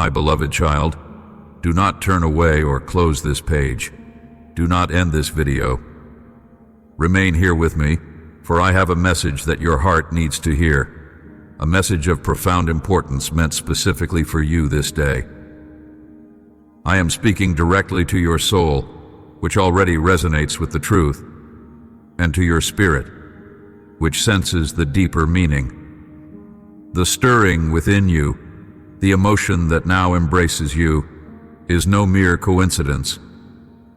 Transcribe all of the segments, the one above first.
My beloved child, do not turn away or close this page. Do not end this video. Remain here with me, for I have a message that your heart needs to hear, a message of profound importance meant specifically for you this day. I am speaking directly to your soul, which already resonates with the truth, and to your spirit, which senses the deeper meaning. The stirring within you, the emotion that now embraces you, is no mere coincidence.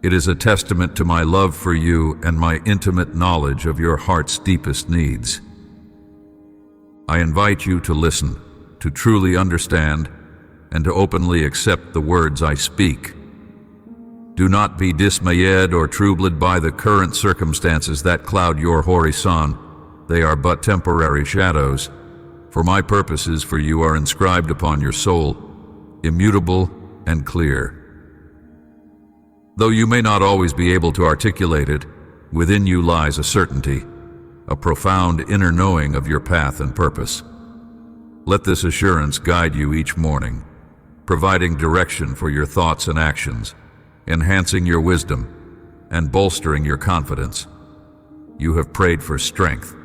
It is a testament to my love for you and my intimate knowledge of your heart's deepest needs. I invite you to listen, to truly understand, and to openly accept the words I speak. Do not be dismayed or troubled by the current circumstances that cloud your horizon. They are but temporary shadows, for my purposes for you are inscribed upon your soul, immutable and clear. Though you may not always be able to articulate it, within you lies a certainty, a profound inner knowing of your path and purpose. Let this assurance guide you each morning, providing direction for your thoughts and actions, enhancing your wisdom, and bolstering your confidence. You have prayed for strength,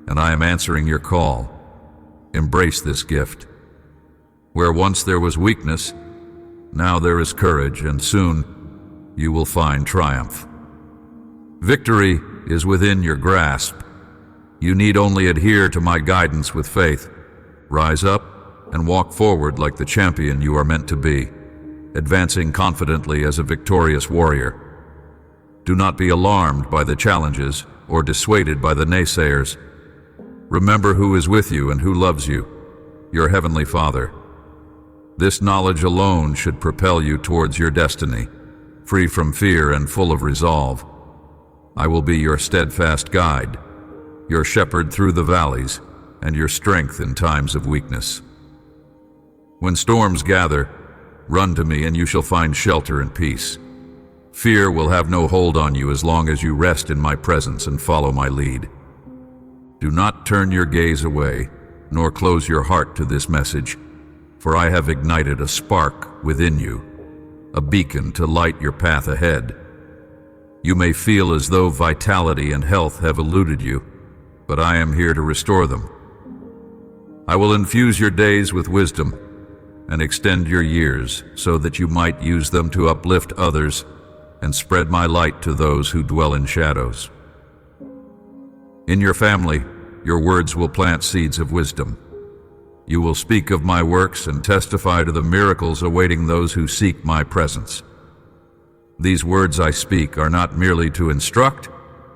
and I am answering your call. Embrace this gift. Where once there was weakness, now there is courage, and soon you will find triumph. Victory is within your grasp. You need only adhere to my guidance with faith. Rise up and walk forward like the champion you are meant to be, advancing confidently as a victorious warrior. Do not be alarmed by the challenges or dissuaded by the naysayers. Remember who is with you and who loves you, your Heavenly Father. This knowledge alone should propel you towards your destiny, free from fear and full of resolve. I will be your steadfast guide, your shepherd through the valleys, and your strength in times of weakness. When storms gather, run to me and you shall find shelter and peace. Fear will have no hold on you as long as you rest in my presence and follow my lead. Do not turn your gaze away, nor close your heart to this message, for I have ignited a spark within you, a beacon to light your path ahead. You may feel as though vitality and health have eluded you, but I am here to restore them. I will infuse your days with wisdom and extend your years so that you might use them to uplift others and spread my light to those who dwell in shadows. In your family, your words will plant seeds of wisdom. You will speak of my works and testify to the miracles awaiting those who seek my presence. These words I speak are not merely to instruct,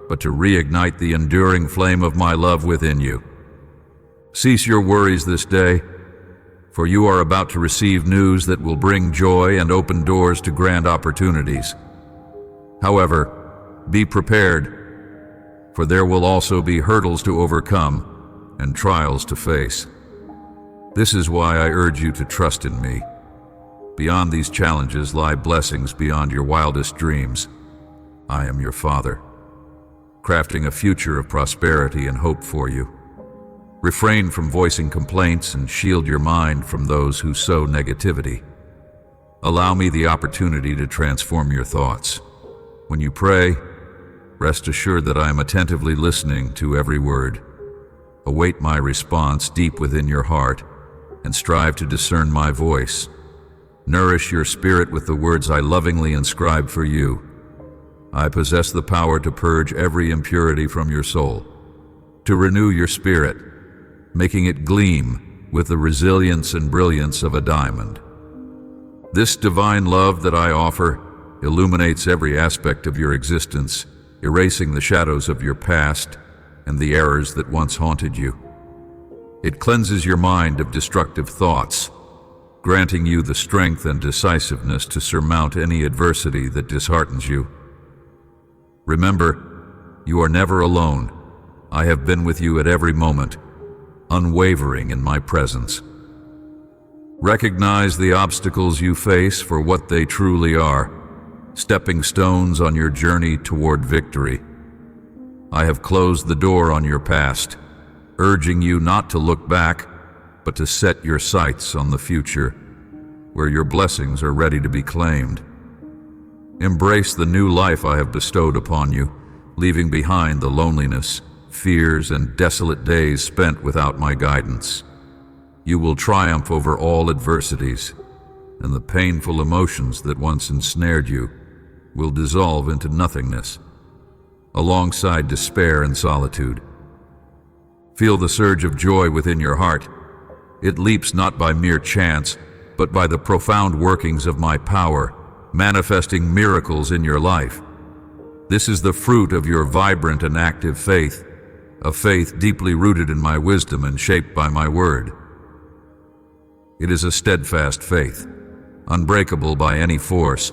but to reignite the enduring flame of my love within you. Cease your worries this day, for you are about to receive news that will bring joy and open doors to grand opportunities. However, be prepared, for there will also be hurdles to overcome and trials to face. This is why I urge you to trust in me. Beyond these challenges lie blessings beyond your wildest dreams. I am your Father, crafting a future of prosperity and hope for you. Refrain from voicing complaints and shield your mind from those who sow negativity. Allow me the opportunity to transform your thoughts. When you pray, rest assured that I am attentively listening to every word. Await my response deep within your heart and strive to discern my voice. Nourish your spirit with the words I lovingly inscribe for you. I possess the power to purge every impurity from your soul, to renew your spirit, making it gleam with the resilience and brilliance of a diamond. This divine love that I offer illuminates every aspect of your existence, erasing the shadows of your past and the errors that once haunted you. It cleanses your mind of destructive thoughts, granting you the strength and decisiveness to surmount any adversity that disheartens you. Remember, you are never alone. I have been with you at every moment, unwavering in my presence. Recognize the obstacles you face for what they truly are, stepping stones on your journey toward victory. I have closed the door on your past, urging you not to look back, but to set your sights on the future. where your blessings are ready to be claimed. Embrace the new life I have bestowed upon you, leaving behind the loneliness, fears, and desolate days spent without my guidance. You will triumph over all adversities, and the painful emotions that once ensnared you will dissolve into nothingness, alongside despair and solitude. Feel the surge of joy within your heart. It leaps not by mere chance, but by the profound workings of my power, manifesting miracles in your life. This is the fruit of your vibrant and active faith, a faith deeply rooted in my wisdom and shaped by my word. It is a steadfast faith, unbreakable by any force,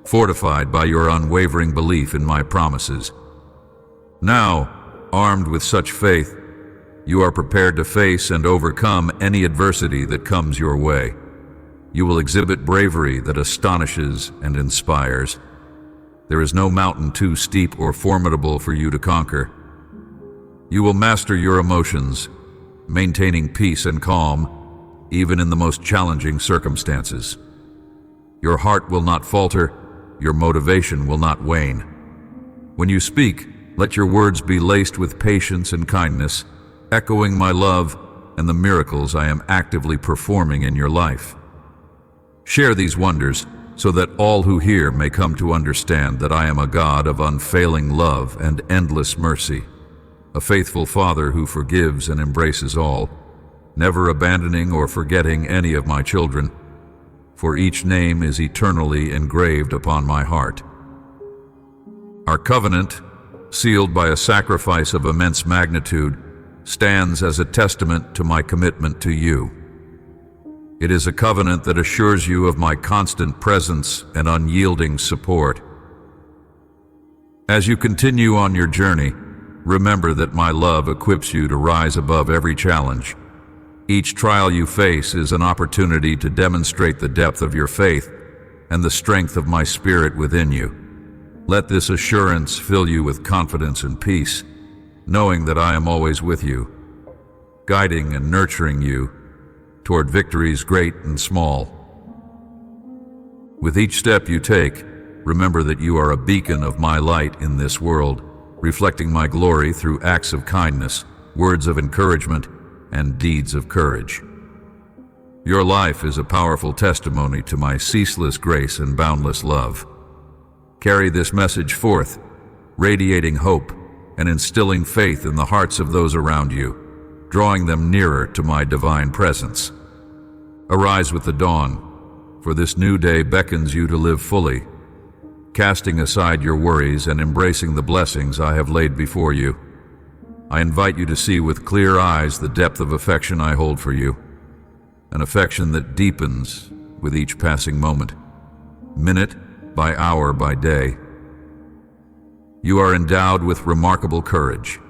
fortified by your unwavering belief in my promises. Now, armed with such faith, you are prepared to face and overcome any adversity that comes your way. You will exhibit bravery that astonishes and inspires. There is no mountain too steep or formidable for you to conquer. You will master your emotions, maintaining peace and calm, even in the most challenging circumstances. Your heart will not falter, your motivation will not wane. When you speak, let your words be laced with patience and kindness, echoing my love and the miracles I am actively performing in your life. Share these wonders so that all who hear may come to understand that I am a God of unfailing love and endless mercy, a faithful Father who forgives and embraces all, never abandoning or forgetting any of my children, for each name is eternally engraved upon my heart. Our covenant, sealed by a sacrifice of immense magnitude, stands as a testament to my commitment to you. It is a covenant that assures you of my constant presence and unyielding support. As you continue on your journey, remember that my love equips you to rise above every challenge. Each trial you face is an opportunity to demonstrate the depth of your faith and the strength of my spirit within you. Let this assurance fill you with confidence and peace, knowing that I am always with you, guiding and nurturing you toward victories great and small. With each step you take, remember that you are a beacon of my light in this world, reflecting my glory through acts of kindness, words of encouragement, and deeds of courage. Your life is a powerful testimony to my ceaseless grace and boundless love. Carry this message forth, radiating hope and instilling faith in the hearts of those around you, drawing them nearer to my divine presence. Arise with the dawn, for this new day beckons you to live fully, casting aside your worries and embracing the blessings I have laid before you. I invite you to see with clear eyes the depth of affection I hold for you, an affection that deepens with each passing moment, minute by hour by day. You are endowed with remarkable courage,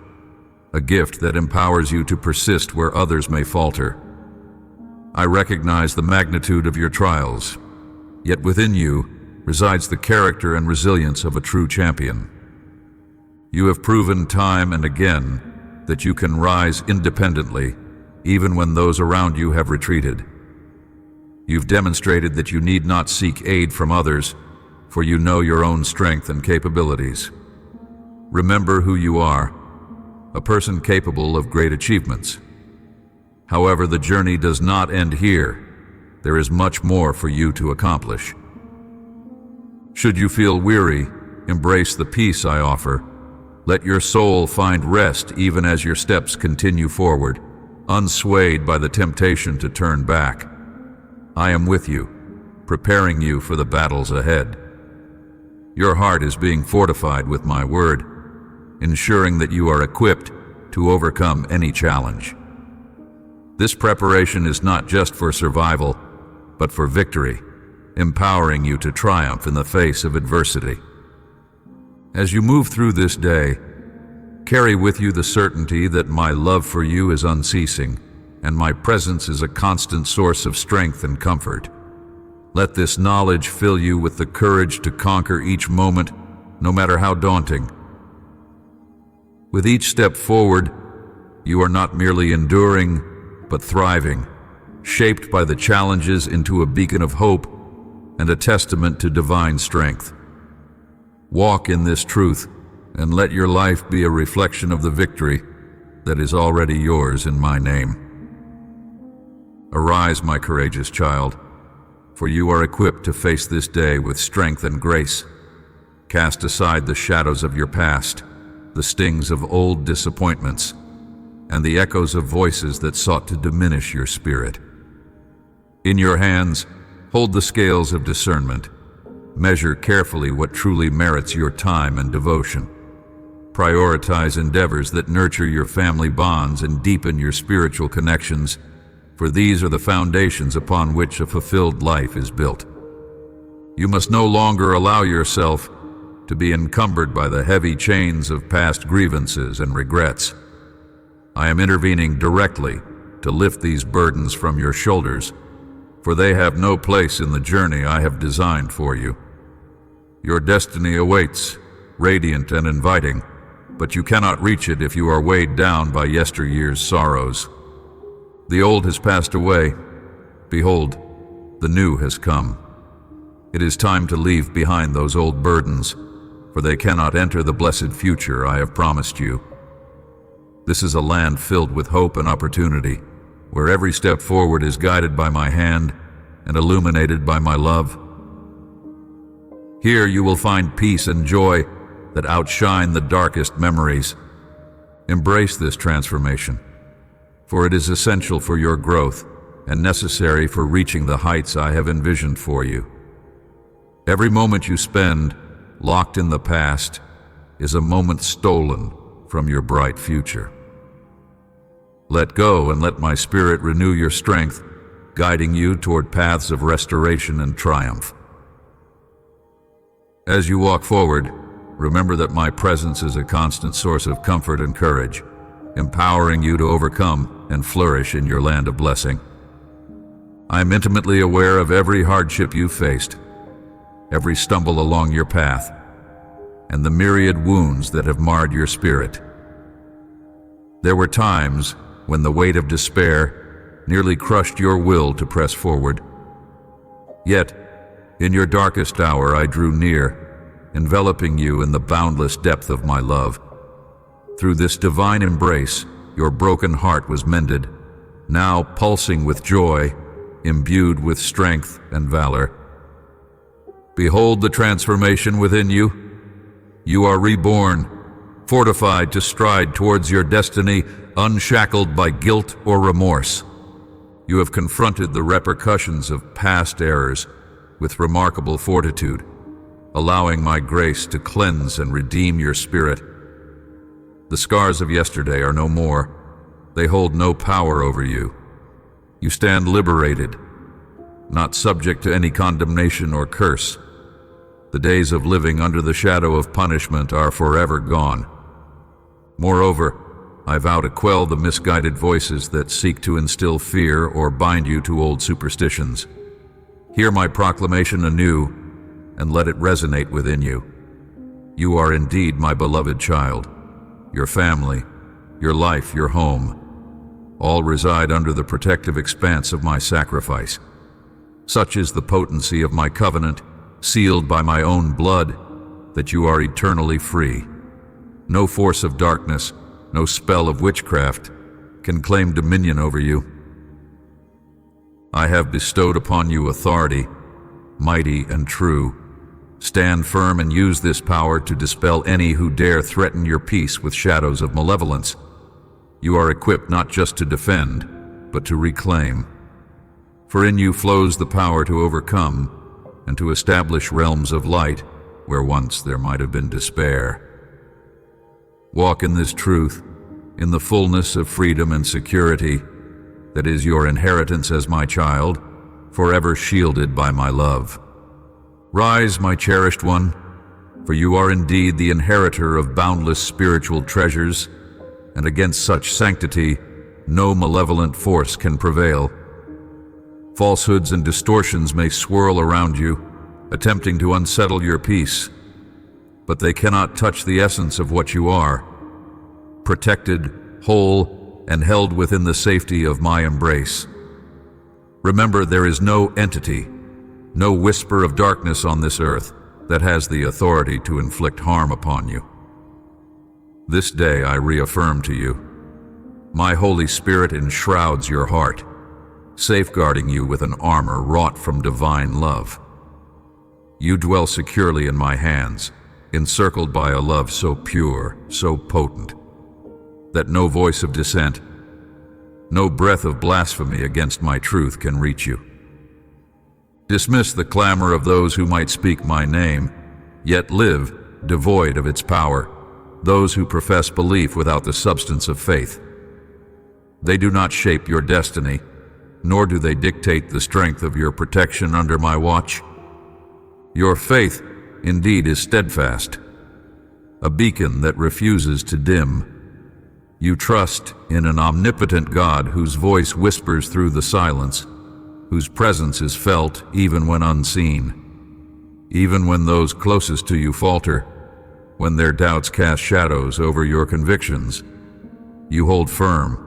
a gift that empowers you to persist where others may falter. I recognize the magnitude of your trials, yet within you resides the character and resilience of a true champion. You have proven time and again that you can rise independently, even when those around you have retreated. You've demonstrated that you need not seek aid from others, for you know your own strength and capabilities. Remember who you are, a person capable of great achievements. However, the journey does not end here. There is much more for you to accomplish. Should you feel weary, embrace the peace I offer. Let your soul find rest even as your steps continue forward, unswayed by the temptation to turn back. I am with you, preparing you for the battles ahead. Your heart is being fortified with my word, ensuring that you are equipped to overcome any challenge. This preparation is not just for survival, but for victory, empowering you to triumph in the face of adversity. As you move through this day, carry with you the certainty that my love for you is unceasing, and my presence is a constant source of strength and comfort. Let this knowledge fill you with the courage to conquer each moment, no matter how daunting. With each step forward, you are not merely enduring, but thriving, shaped by the challenges into a beacon of hope and a testament to divine strength. Walk in this truth and let your life be a reflection of the victory that is already yours in my name. Arise, my courageous child, for you are equipped to face this day with strength and grace. Cast aside the shadows of your past, the stings of old disappointments, and the echoes of voices that sought to diminish your spirit. In your hands, hold the scales of discernment. Measure carefully what truly merits your time and devotion. Prioritize endeavors that nurture your family bonds and deepen your spiritual connections, for these are the foundations upon which a fulfilled life is built. You must no longer allow yourself to be encumbered by the heavy chains of past grievances and regrets. I am intervening directly to lift these burdens from your shoulders, for they have no place in the journey I have designed for you. Your destiny awaits, radiant and inviting, but you cannot reach it if you are weighed down by yesteryear's sorrows. The old has passed away. Behold, the new has come. It is time to leave behind those old burdens, for they cannot enter the blessed future I have promised you. This is a land filled with hope and opportunity, where every step forward is guided by my hand and illuminated by my love. Here you will find peace and joy that outshine the darkest memories. Embrace this transformation, for it is essential for your growth and necessary for reaching the heights I have envisioned for you. Every moment you spend locked in the past is a moment stolen from your bright future. Let go and let my spirit renew your strength, guiding you toward paths of restoration and triumph. As you walk forward, remember that my presence is a constant source of comfort and courage, empowering you to overcome and flourish in your land of blessing. I am intimately aware of every hardship you faced, every stumble along your path, and the myriad wounds that have marred your spirit. There were times when the weight of despair nearly crushed your will to press forward. Yet, in your darkest hour I drew near, enveloping you in the boundless depth of my love. Through this divine embrace, your broken heart was mended, now pulsing with joy, imbued with strength and valor. Behold the transformation within you. You are reborn, fortified to stride towards your destiny, unshackled by guilt or remorse. You have confronted the repercussions of past errors with remarkable fortitude, allowing my grace to cleanse and redeem your spirit. The scars of yesterday are no more. They hold no power over you. You stand liberated, not subject to any condemnation or curse. The days of living under the shadow of punishment are forever gone. Moreover, I vow to quell the misguided voices that seek to instill fear or bind you to old superstitions. Hear my proclamation anew, and let it resonate within you. You are indeed my beloved child. Your family, your life, your home, all reside under the protective expanse of my sacrifice. Such is the potency of my covenant, sealed by my own blood, that you are eternally free. No force of darkness, no spell of witchcraft can claim dominion over you. I have bestowed upon you authority, mighty and true. Stand firm and use this power to dispel any who dare threaten your peace with shadows of malevolence. You are equipped not just to defend, but to reclaim. For in you flows the power to overcome and to establish realms of light where once there might have been despair. Walk in this truth, in the fullness of freedom and security that is your inheritance as my child, forever shielded by my love. Rise, my cherished one, for you are indeed the inheritor of boundless spiritual treasures, and against such sanctity no malevolent force can prevail. Falsehoods and distortions may swirl around you, attempting to unsettle your peace, but they cannot touch the essence of what you are, protected, whole, and held within the safety of my embrace. Remember, there is no entity, no whisper of darkness on this earth that has the authority to inflict harm upon you. This day I reaffirm to you, my Holy Spirit enshrouds your heart, safeguarding you with an armor wrought from divine love. You dwell securely in my hands, encircled by a love so pure, so potent, that no voice of dissent, no breath of blasphemy against my truth can reach you. Dismiss the clamor of those who might speak my name, yet live devoid of its power, those who profess belief without the substance of faith. They do not shape your destiny, nor do they dictate the strength of your protection under my watch. Your faith, indeed, is steadfast, a beacon that refuses to dim. You trust in an omnipotent God whose voice whispers through the silence, whose presence is felt even when unseen, even when those closest to you falter, when their doubts cast shadows over your convictions. You hold firm.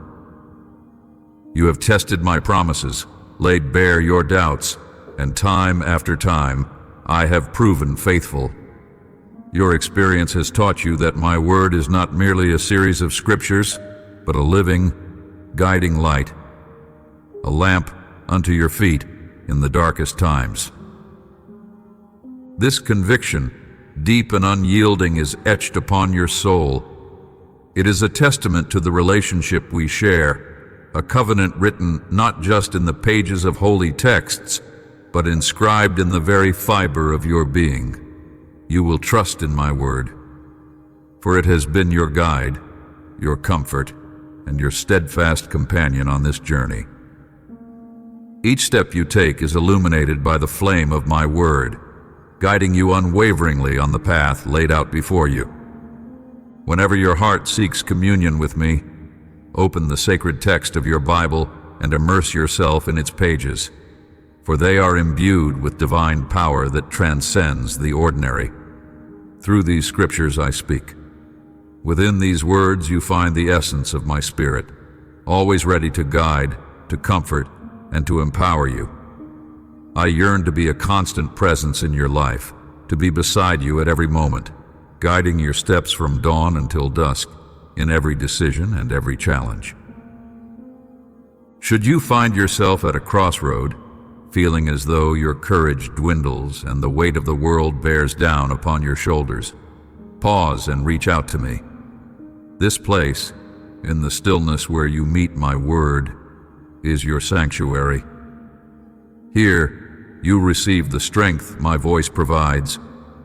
You have tested my promises, laid bare your doubts, and time after time I have proven faithful. Your experience has taught you that my word is not merely a series of scriptures, but a living, guiding light, a lamp unto your feet in the darkest times. This conviction, deep and unyielding, is etched upon your soul. It is a testament to the relationship we share, a covenant written not just in the pages of holy texts, but inscribed in the very fiber of your being. You will trust in my word, for it has been your guide, your comfort, and your steadfast companion on this journey. Each step you take is illuminated by the flame of my word, guiding you unwaveringly on the path laid out before you. Whenever your heart seeks communion with me, open the sacred text of your Bible and immerse yourself in its pages, for they are imbued with divine power that transcends the ordinary. Through these scriptures I speak. Within these words you find the essence of my spirit, always ready to guide, to comfort, and to empower you. I yearn to be a constant presence in your life, to be beside you at every moment, guiding your steps from dawn until dusk, in every decision and every challenge. Should you find yourself at a crossroad, feeling as though your courage dwindles and the weight of the world bears down upon your shoulders, pause and reach out to me. This place, in the stillness where you meet my word, is your sanctuary. Here, you receive the strength my voice provides,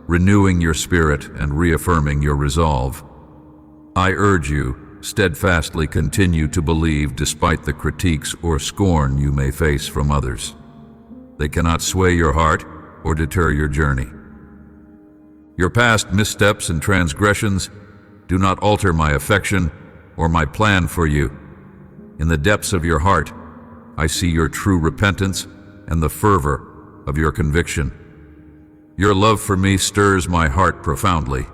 renewing your spirit and reaffirming your resolve. I urge you, steadfastly continue to believe despite the critiques or scorn you may face from others. They cannot sway your heart or deter your journey. Your past missteps and transgressions do not alter my affection or my plan for you. In the depths of your heart, I see your true repentance and the fervor of your conviction. Your love for me stirs my heart profoundly,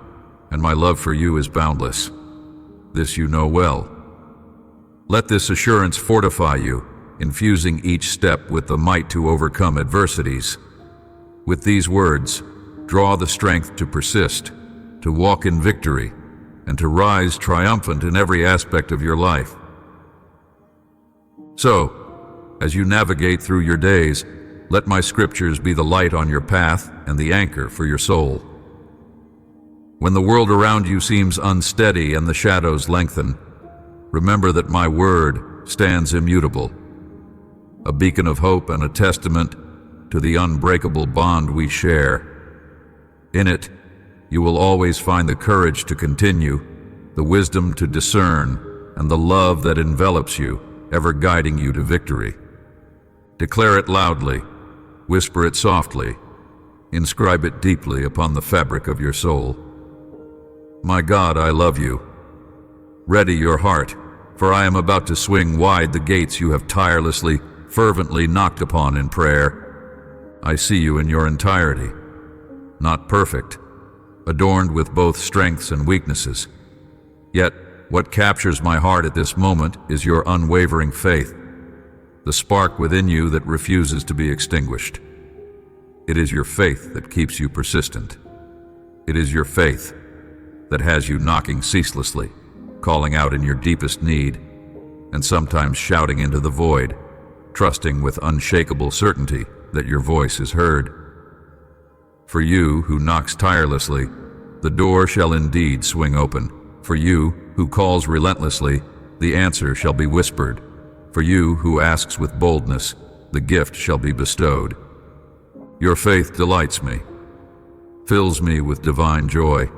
and my love for you is boundless. This you know well. Let this assurance fortify you, infusing each step with the might to overcome adversities. With these words, draw the strength to persist, to walk in victory, and to rise triumphant in every aspect of your life. So, as you navigate through your days, let my scriptures be the light on your path and the anchor for your soul. When the world around you seems unsteady and the shadows lengthen, remember that my word stands immutable, a beacon of hope and a testament to the unbreakable bond we share. In it, you will always find the courage to continue, the wisdom to discern, and the love that envelops you, ever guiding you to victory. Declare it loudly, whisper it softly, inscribe it deeply upon the fabric of your soul. My God, I love you. Ready your heart, for I am about to swing wide the gates you have tirelessly, fervently knocked upon in prayer. I see you in your entirety, not perfect, adorned with both strengths and weaknesses. Yet, what captures my heart at this moment is your unwavering faith. the spark within you that refuses to be extinguished. It is your faith that keeps you persistent. It is your faith that has you knocking ceaselessly, calling out in your deepest need, and sometimes shouting into the void, trusting with unshakable certainty that your voice is heard. For you who knocks tirelessly, the door shall indeed swing open. For you who calls relentlessly, the answer shall be whispered. For you who asks with boldness, the gift shall be bestowed. Your faith delights me, fills me with divine joy,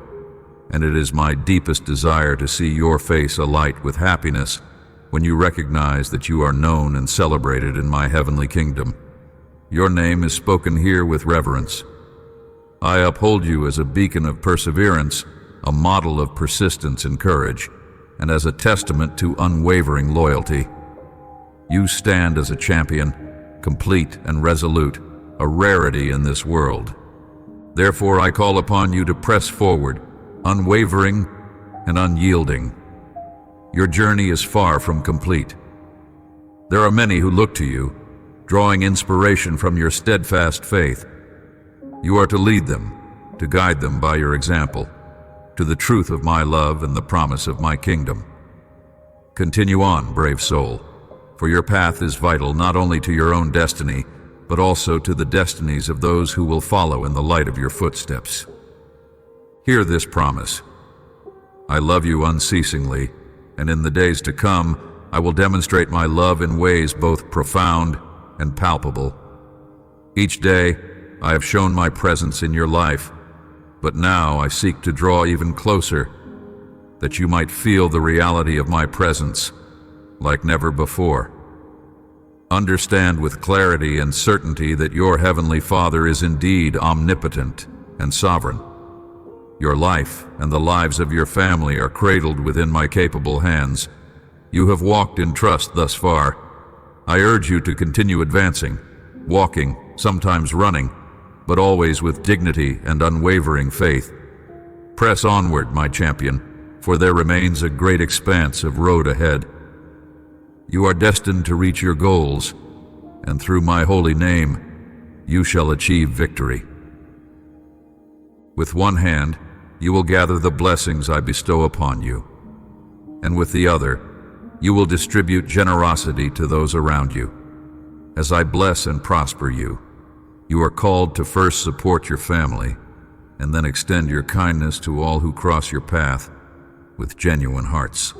and it is my deepest desire to see your face alight with happiness when you recognize that you are known and celebrated in my heavenly kingdom. Your name is spoken here with reverence. I uphold you as a beacon of perseverance, a model of persistence and courage, and as a testament to unwavering loyalty. You stand as a champion, complete and resolute, a rarity in this world. Therefore, I call upon you to press forward, unwavering and unyielding. Your journey is far from complete. There are many who look to you, drawing inspiration from your steadfast faith. You are to lead them, to guide them by your example, to the truth of my love and the promise of my kingdom. Continue on, brave soul, for your path is vital not only to your own destiny, but also to the destinies of those who will follow in the light of your footsteps. Hear this promise. I love you unceasingly, and in the days to come, I will demonstrate my love in ways both profound and palpable. Each day, I have shown my presence in your life, but now I seek to draw even closer, that you might feel the reality of my presence like never before. Understand with clarity and certainty that your Heavenly Father is indeed omnipotent and sovereign. Your life and the lives of your family are cradled within my capable hands. You have walked in trust thus far. I urge you to continue advancing, walking, sometimes running, but always with dignity and unwavering faith. Press onward, my champion, for there remains a great expanse of road ahead. You are destined to reach your goals, and through my holy name, you shall achieve victory. With one hand, you will gather the blessings I bestow upon you, and with the other, you will distribute generosity to those around you. As I bless and prosper you, you are called to first support your family, and then extend your kindness to all who cross your path with genuine hearts.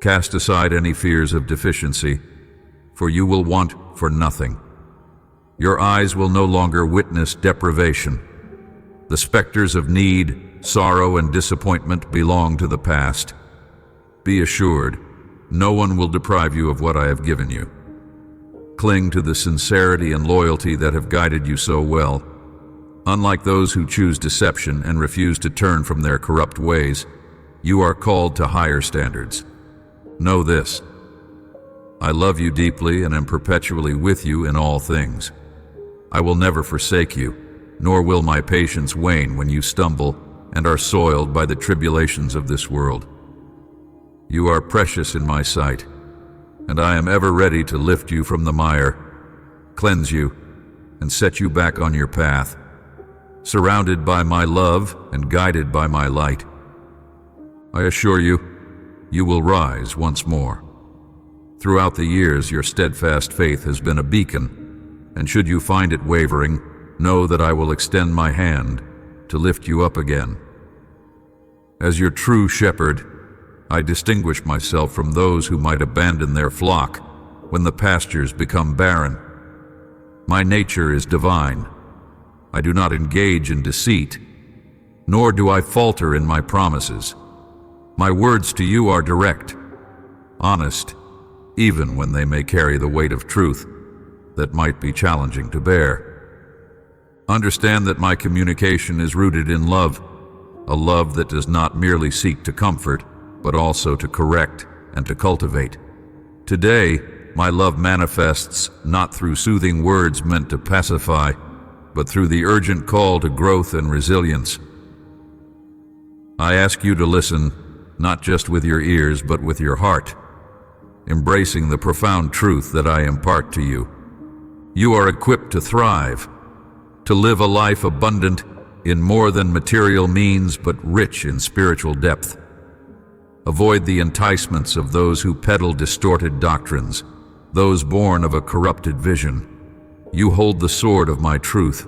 Cast aside any fears of deficiency, for you will want for nothing. Your eyes will no longer witness deprivation. The specters of need, sorrow, and disappointment belong to the past. Be assured, no one will deprive you of what I have given you. Cling to the sincerity and loyalty that have guided you so well. Unlike those who choose deception and refuse to turn from their corrupt ways, you are called to higher standards. Know this: I love you deeply and am perpetually with you in all things. I will never forsake you, nor will my patience wane when you stumble and are soiled by the tribulations of this world. You are precious in my sight, and I am ever ready to lift you from the mire, cleanse you, and set you back on your path, surrounded by my love and guided by my light. I assure you, you will rise once more. Throughout the years, your steadfast faith has been a beacon, and should you find it wavering, know that I will extend my hand to lift you up again. As your true shepherd, I distinguish myself from those who might abandon their flock when the pastures become barren. My nature is divine. I do not engage in deceit, nor do I falter in my promises. My words to you are direct, honest, even when they may carry the weight of truth that might be challenging to bear. Understand that my communication is rooted in love, a love that does not merely seek to comfort, but also to correct and to cultivate. Today, my love manifests not through soothing words meant to pacify, but through the urgent call to growth and resilience. I ask you to listen, not just with your ears, but with your heart. embracing the profound truth that I impart to you. You are equipped to thrive, to live a life abundant in more than material means but rich in spiritual depth. Avoid the enticements of those who peddle distorted doctrines, those born of a corrupted vision. You hold the sword of my truth.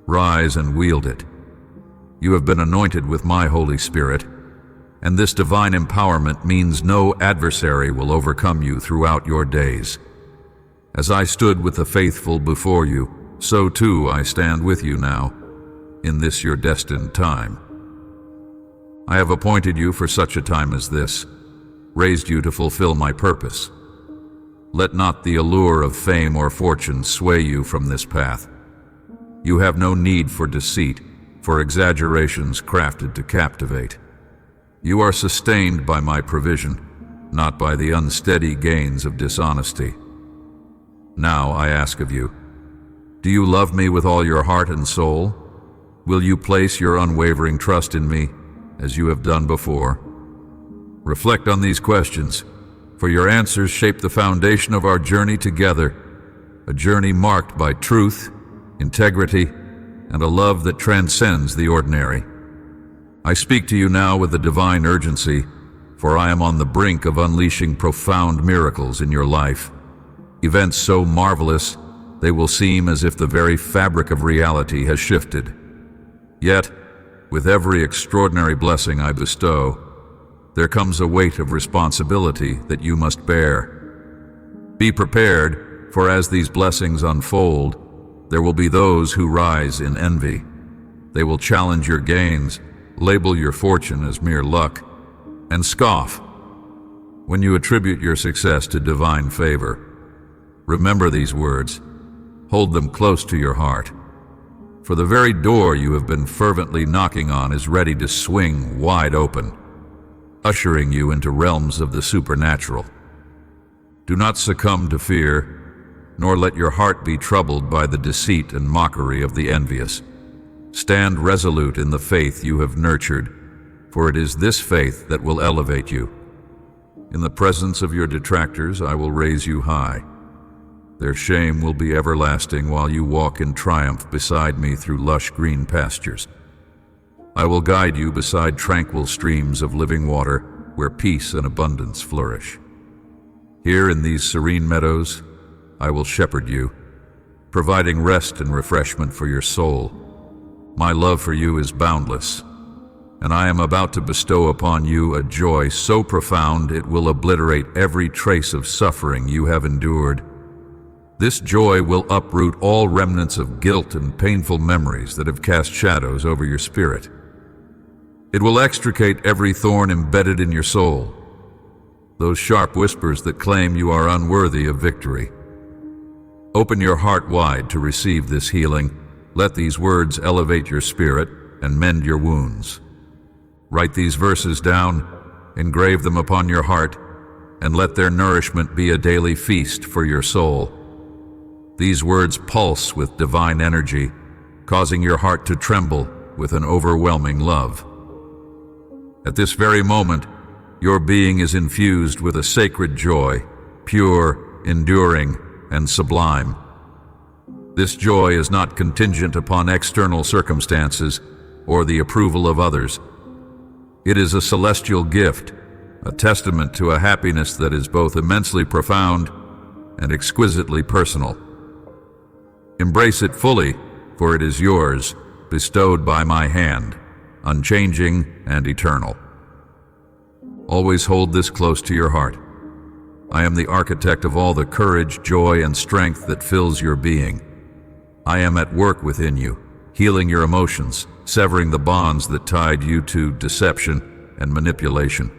Rise and wield it. You have been anointed with my Holy Spirit, and this divine empowerment means no adversary will overcome you throughout your days. As I stood with the faithful before you, so too I stand with you now, in this your destined time. I have appointed you for such a time as this, raised you to fulfill my purpose. Let not the allure of fame or fortune sway you from this path. You have no need for deceit, for exaggerations crafted to captivate. You are sustained by my provision, not by the unsteady gains of dishonesty. Now I ask of you, do you love me with all your heart and soul? Will you place your unwavering trust in me, as you have done before? Reflect on these questions, for your answers shape the foundation of our journey together, a journey marked by truth, integrity, and a love that transcends the ordinary. I speak to you now with a divine urgency, for I am on the brink of unleashing profound miracles in your life. Events so marvelous, they will seem as if the very fabric of reality has shifted. Yet, with every extraordinary blessing I bestow, there comes a weight of responsibility that you must bear. Be prepared, for as these blessings unfold, there will be those who rise in envy. They will challenge your gains, label your fortune as mere luck, and scoff. When you attribute your success to divine favor, remember these words, hold them close to your heart. For the very door you have been fervently knocking on is ready to swing wide open, ushering you into realms of the supernatural. Do not succumb to fear, nor let your heart be troubled by the deceit and mockery of the envious. Stand resolute in the faith you have nurtured, for it is this faith that will elevate you. In the presence of your detractors, I will raise you high. Their shame will be everlasting while you walk in triumph beside me through lush green pastures. I will guide you beside tranquil streams of living water where peace and abundance flourish. Here in these serene meadows, I will shepherd you, providing rest and refreshment for your soul. My love for you is boundless, and I am about to bestow upon you a joy so profound it will obliterate every trace of suffering you have endured. This joy will uproot all remnants of guilt and painful memories that have cast shadows over your spirit. It will extricate every thorn embedded in your soul, those sharp whispers that claim you are unworthy of victory. Open your heart wide to receive this healing. Let these words elevate your spirit and mend your wounds. Write these verses down, engrave them upon your heart, and let their nourishment be a daily feast for your soul. These words pulse with divine energy, causing your heart to tremble with an overwhelming love. At this very moment, your being is infused with a sacred joy, pure, enduring, and sublime. This joy is not contingent upon external circumstances or the approval of others. It is a celestial gift, a testament to a happiness that is both immensely profound and exquisitely personal. Embrace it fully, for it is yours, bestowed by my hand, unchanging and eternal. Always hold this close to your heart. I am the architect of all the courage, joy, and strength that fills your being. I am at work within you, healing your emotions, severing the bonds that tied you to deception and manipulation.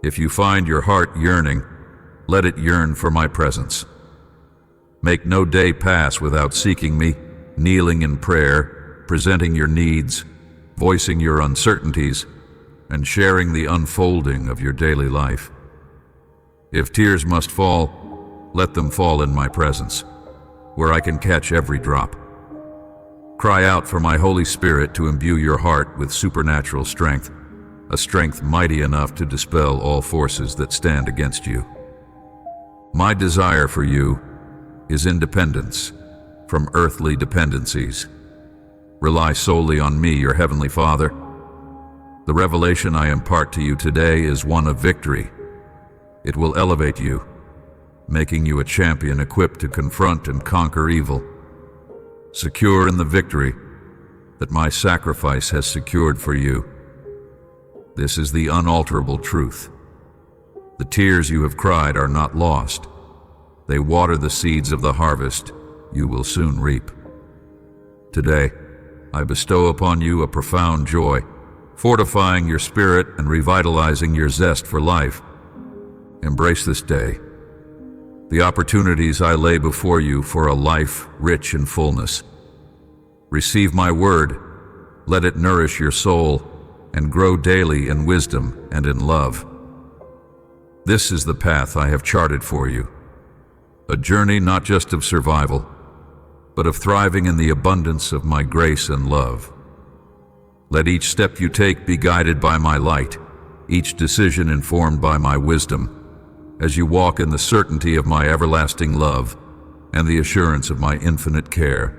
If you find your heart yearning, let it yearn for my presence. Make no day pass without seeking me, kneeling in prayer, presenting your needs, voicing your uncertainties, and sharing the unfolding of your daily life. If tears must fall, let them fall in my presence, where I can catch every drop. Cry out for my Holy Spirit to imbue your heart with supernatural strength, a strength mighty enough to dispel all forces that stand against you. My desire for you is independence from earthly dependencies. Rely solely on me, your Heavenly Father. The revelation I impart to you today is one of victory. It will elevate you, making you a champion equipped to confront and conquer evil, secure in the victory that my sacrifice has secured for you. This is the unalterable truth. The tears you have cried are not lost. They water the seeds of the harvest you will soon reap. Today, I bestow upon you a profound joy, fortifying your spirit and revitalizing your zest for life. Embrace this day, the opportunities I lay before you for a life rich in fullness. Receive my word, let it nourish your soul, and grow daily in wisdom and in love. This is the path I have charted for you, a journey not just of survival, but of thriving in the abundance of my grace and love. Let each step you take be guided by my light, each decision informed by my wisdom, as you walk in the certainty of my everlasting love and the assurance of my infinite care.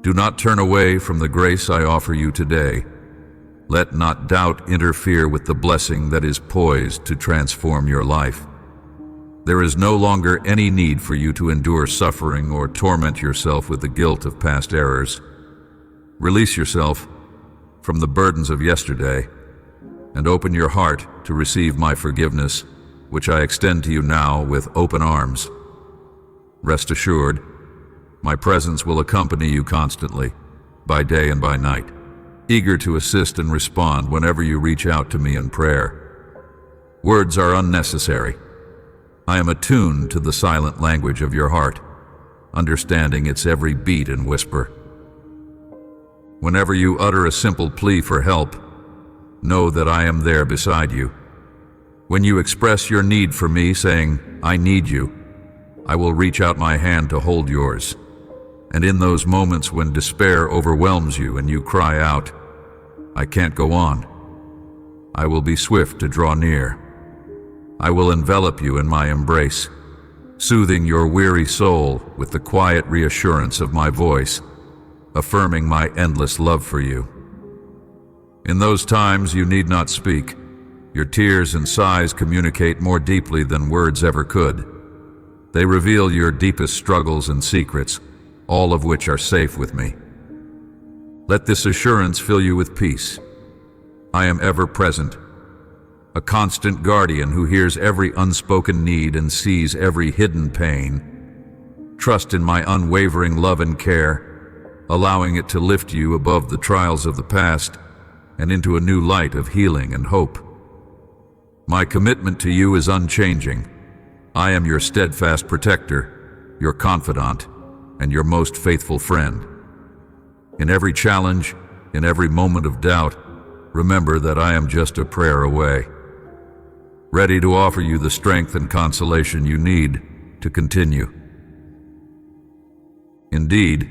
Do not turn away from the grace I offer you today. Let not doubt interfere with the blessing that is poised to transform your life. There is no longer any need for you to endure suffering or torment yourself with the guilt of past errors. Release yourself from the burdens of yesterday and open your heart to receive my forgiveness, which I extend to you now with open arms. Rest assured, my presence will accompany you constantly, by day and by night, eager to assist and respond whenever you reach out to me in prayer. Words are unnecessary. I am attuned to the silent language of your heart, understanding its every beat and whisper. Whenever you utter a simple plea for help, know that I am there beside you. When you express your need for me, saying, "I need you," I will reach out my hand to hold yours. And in those moments when despair overwhelms you and you cry out, "I can't go on," I will be swift to draw near. I will envelop you in my embrace, soothing your weary soul with the quiet reassurance of my voice, affirming my endless love for you. In those times you need not speak. Your tears and sighs communicate more deeply than words ever could. They reveal your deepest struggles and secrets, all of which are safe with me. Let this assurance fill you with peace. I am ever present, a constant guardian who hears every unspoken need and sees every hidden pain. Trust in my unwavering love and care, allowing it to lift you above the trials of the past and into a new light of healing and hope. My commitment to you is unchanging. I am your steadfast protector, your confidant, and your most faithful friend. In every challenge, in every moment of doubt, remember that I am just a prayer away, ready to offer you the strength and consolation you need to continue. Indeed,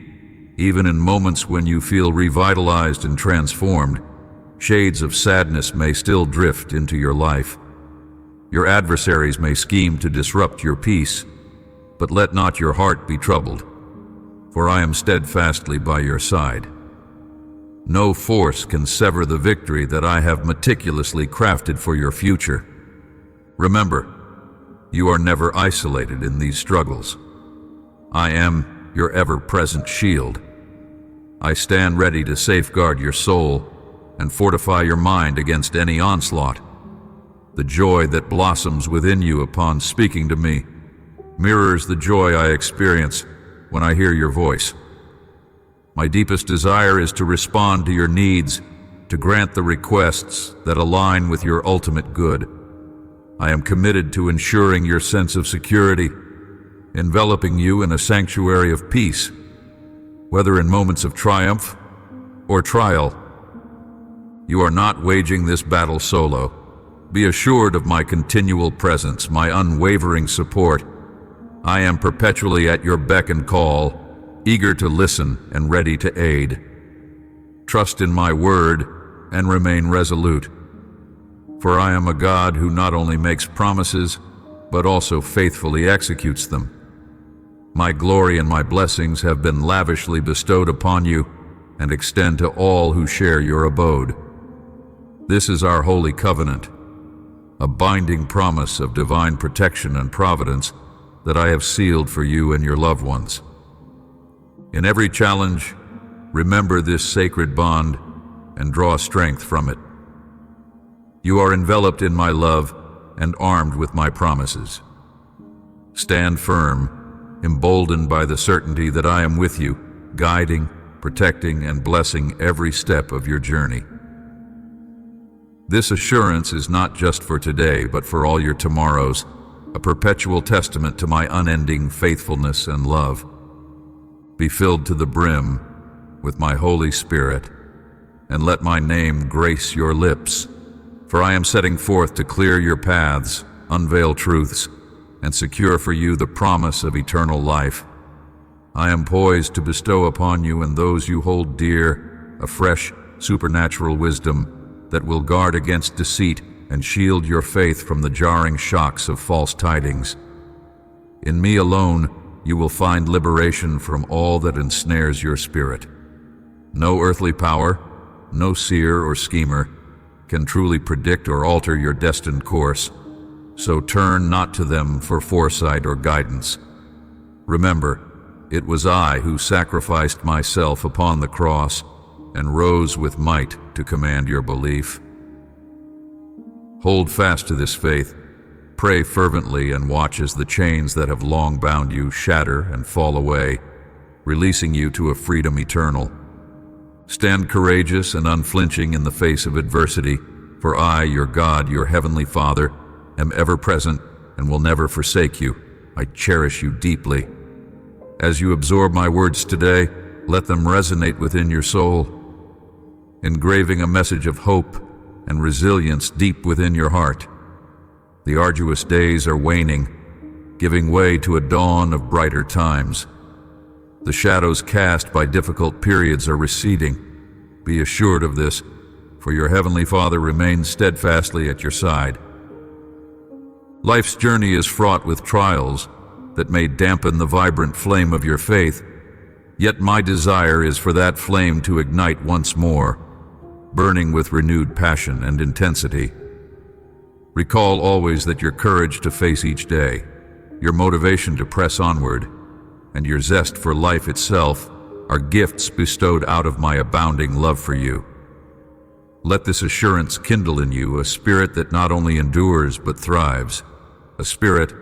even in moments when you feel revitalized and transformed, shades of sadness may still drift into your life. Your adversaries may scheme to disrupt your peace, but let not your heart be troubled, for I am steadfastly by your side. No force can sever the victory that I have meticulously crafted for your future. Remember, you are never isolated in these struggles. I am your ever-present shield. I stand ready to safeguard your soul and fortify your mind against any onslaught. The joy that blossoms within you upon speaking to me mirrors the joy I experience when I hear your voice. My deepest desire is to respond to your needs, to grant the requests that align with your ultimate good. I am committed to ensuring your sense of security, enveloping you in a sanctuary of peace, whether in moments of triumph or trial. You are not waging this battle solo. Be assured of my continual presence, my unwavering support. I am perpetually at your beck and call, eager to listen and ready to aid. Trust in my word and remain resolute. For I am a God who not only makes promises, but also faithfully executes them. My glory and my blessings have been lavishly bestowed upon you and extend to all who share your abode. This is our holy covenant, a binding promise of divine protection and providence that I have sealed for you and your loved ones. In every challenge, remember this sacred bond and draw strength from it. You are enveloped in my love and armed with my promises. Stand firm, emboldened by the certainty that I am with you, guiding, protecting, and blessing every step of your journey. This assurance is not just for today, but for all your tomorrows, a perpetual testament to my unending faithfulness and love. Be filled to the brim with my Holy Spirit, and let my name grace your lips, for I am setting forth to clear your paths, unveil truths, and secure for you the promise of eternal life. I am poised to bestow upon you and those you hold dear a fresh, supernatural wisdom that will guard against deceit and shield your faith from the jarring shocks of false tidings. In me alone, you will find liberation from all that ensnares your spirit. No earthly power, no seer or schemer, can truly predict or alter your destined course, so turn not to them for foresight or guidance. Remember, it was I who sacrificed myself upon the cross and rose with might to command your belief. Hold fast to this faith, pray fervently, and watch as the chains that have long bound you shatter and fall away, releasing you to a freedom eternal. Stand courageous and unflinching in the face of adversity, for I, your God, your heavenly Father, am ever present and will never forsake you. I cherish you deeply. As you absorb my words today, let them resonate within your soul, engraving a message of hope and resilience deep within your heart. The arduous days are waning, giving way to a dawn of brighter times. The shadows cast by difficult periods are receding. Be assured of this, for your Heavenly Father remains steadfastly at your side. Life's journey is fraught with trials that may dampen the vibrant flame of your faith, yet my desire is for that flame to ignite once more, burning with renewed passion and intensity. Recall always that your courage to face each day, your motivation to press onward, and your zest for life itself are gifts bestowed out of my abounding love for you. Let this assurance kindle in you a spirit that not only endures but thrives, a spirit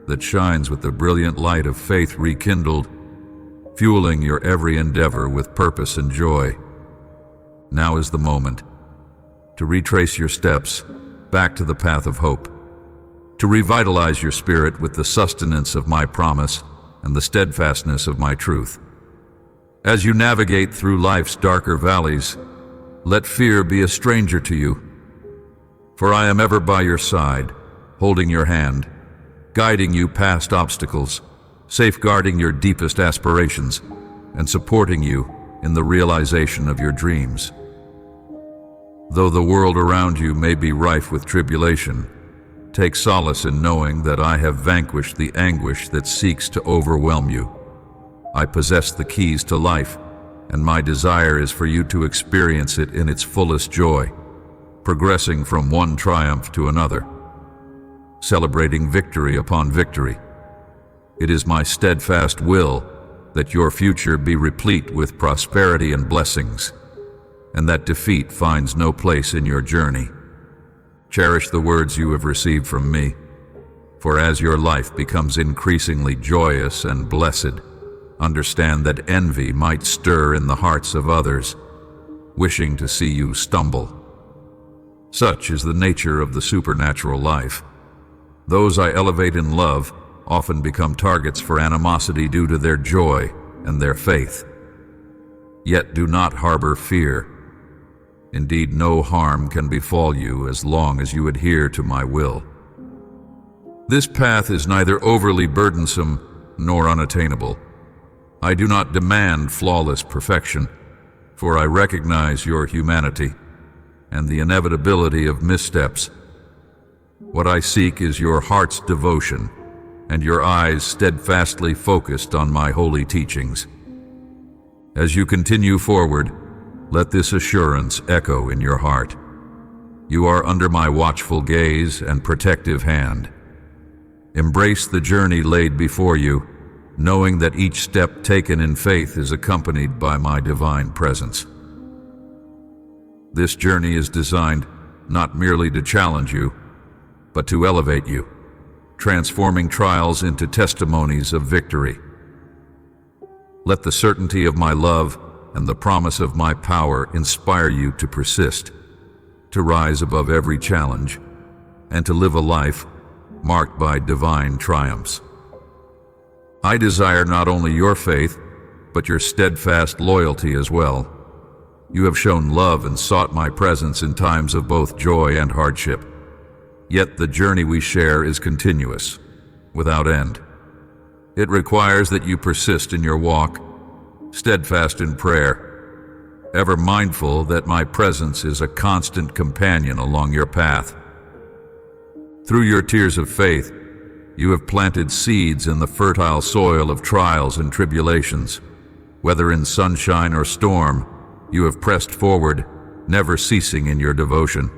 that shines with the brilliant light of faith rekindled, fueling your every endeavor with purpose and joy. Now is the moment to retrace your steps back to the path of hope, to revitalize your spirit with the sustenance of my promise and the steadfastness of my truth. As you navigate through life's darker valleys, let fear be a stranger to you, for I am ever by your side, holding your hand, guiding you past obstacles, safeguarding your deepest aspirations, and supporting you in the realization of your dreams. Though the world around you may be rife with tribulation, take solace in knowing that I have vanquished the anguish that seeks to overwhelm you. I possess the keys to life, and my desire is for you to experience it in its fullest joy, progressing from one triumph to another, celebrating victory upon victory. It is my steadfast will that your future be replete with prosperity and blessings, and that defeat finds no place in your journey. Cherish the words you have received from me, for as your life becomes increasingly joyous and blessed, understand that envy might stir in the hearts of others, wishing to see you stumble. Such is the nature of the supernatural life. Those I elevate in love often become targets for animosity due to their joy and their faith. Yet do not harbor fear. Indeed, no harm can befall you as long as you adhere to my will. This path is neither overly burdensome nor unattainable. I do not demand flawless perfection, for I recognize your humanity and the inevitability of missteps. What I seek is your heart's devotion and your eyes steadfastly focused on my holy teachings. As you continue forward, let this assurance echo in your heart. You are under my watchful gaze and protective hand. Embrace the journey laid before you, knowing that each step taken in faith is accompanied by my divine presence. This journey is designed not merely to challenge you, but to elevate you, transforming trials into testimonies of victory. Let the certainty of my love and the promise of my power inspire you to persist, to rise above every challenge, and to live a life marked by divine triumphs. I desire not only your faith, but your steadfast loyalty as well. You have shown love and sought my presence in times of both joy and hardship. Yet the journey we share is continuous, without end. It requires that you persist in your walk, steadfast in prayer, ever mindful that my presence is a constant companion along your path. Through your tears of faith, you have planted seeds in the fertile soil of trials and tribulations. Whether in sunshine or storm, you have pressed forward, never ceasing in your devotion.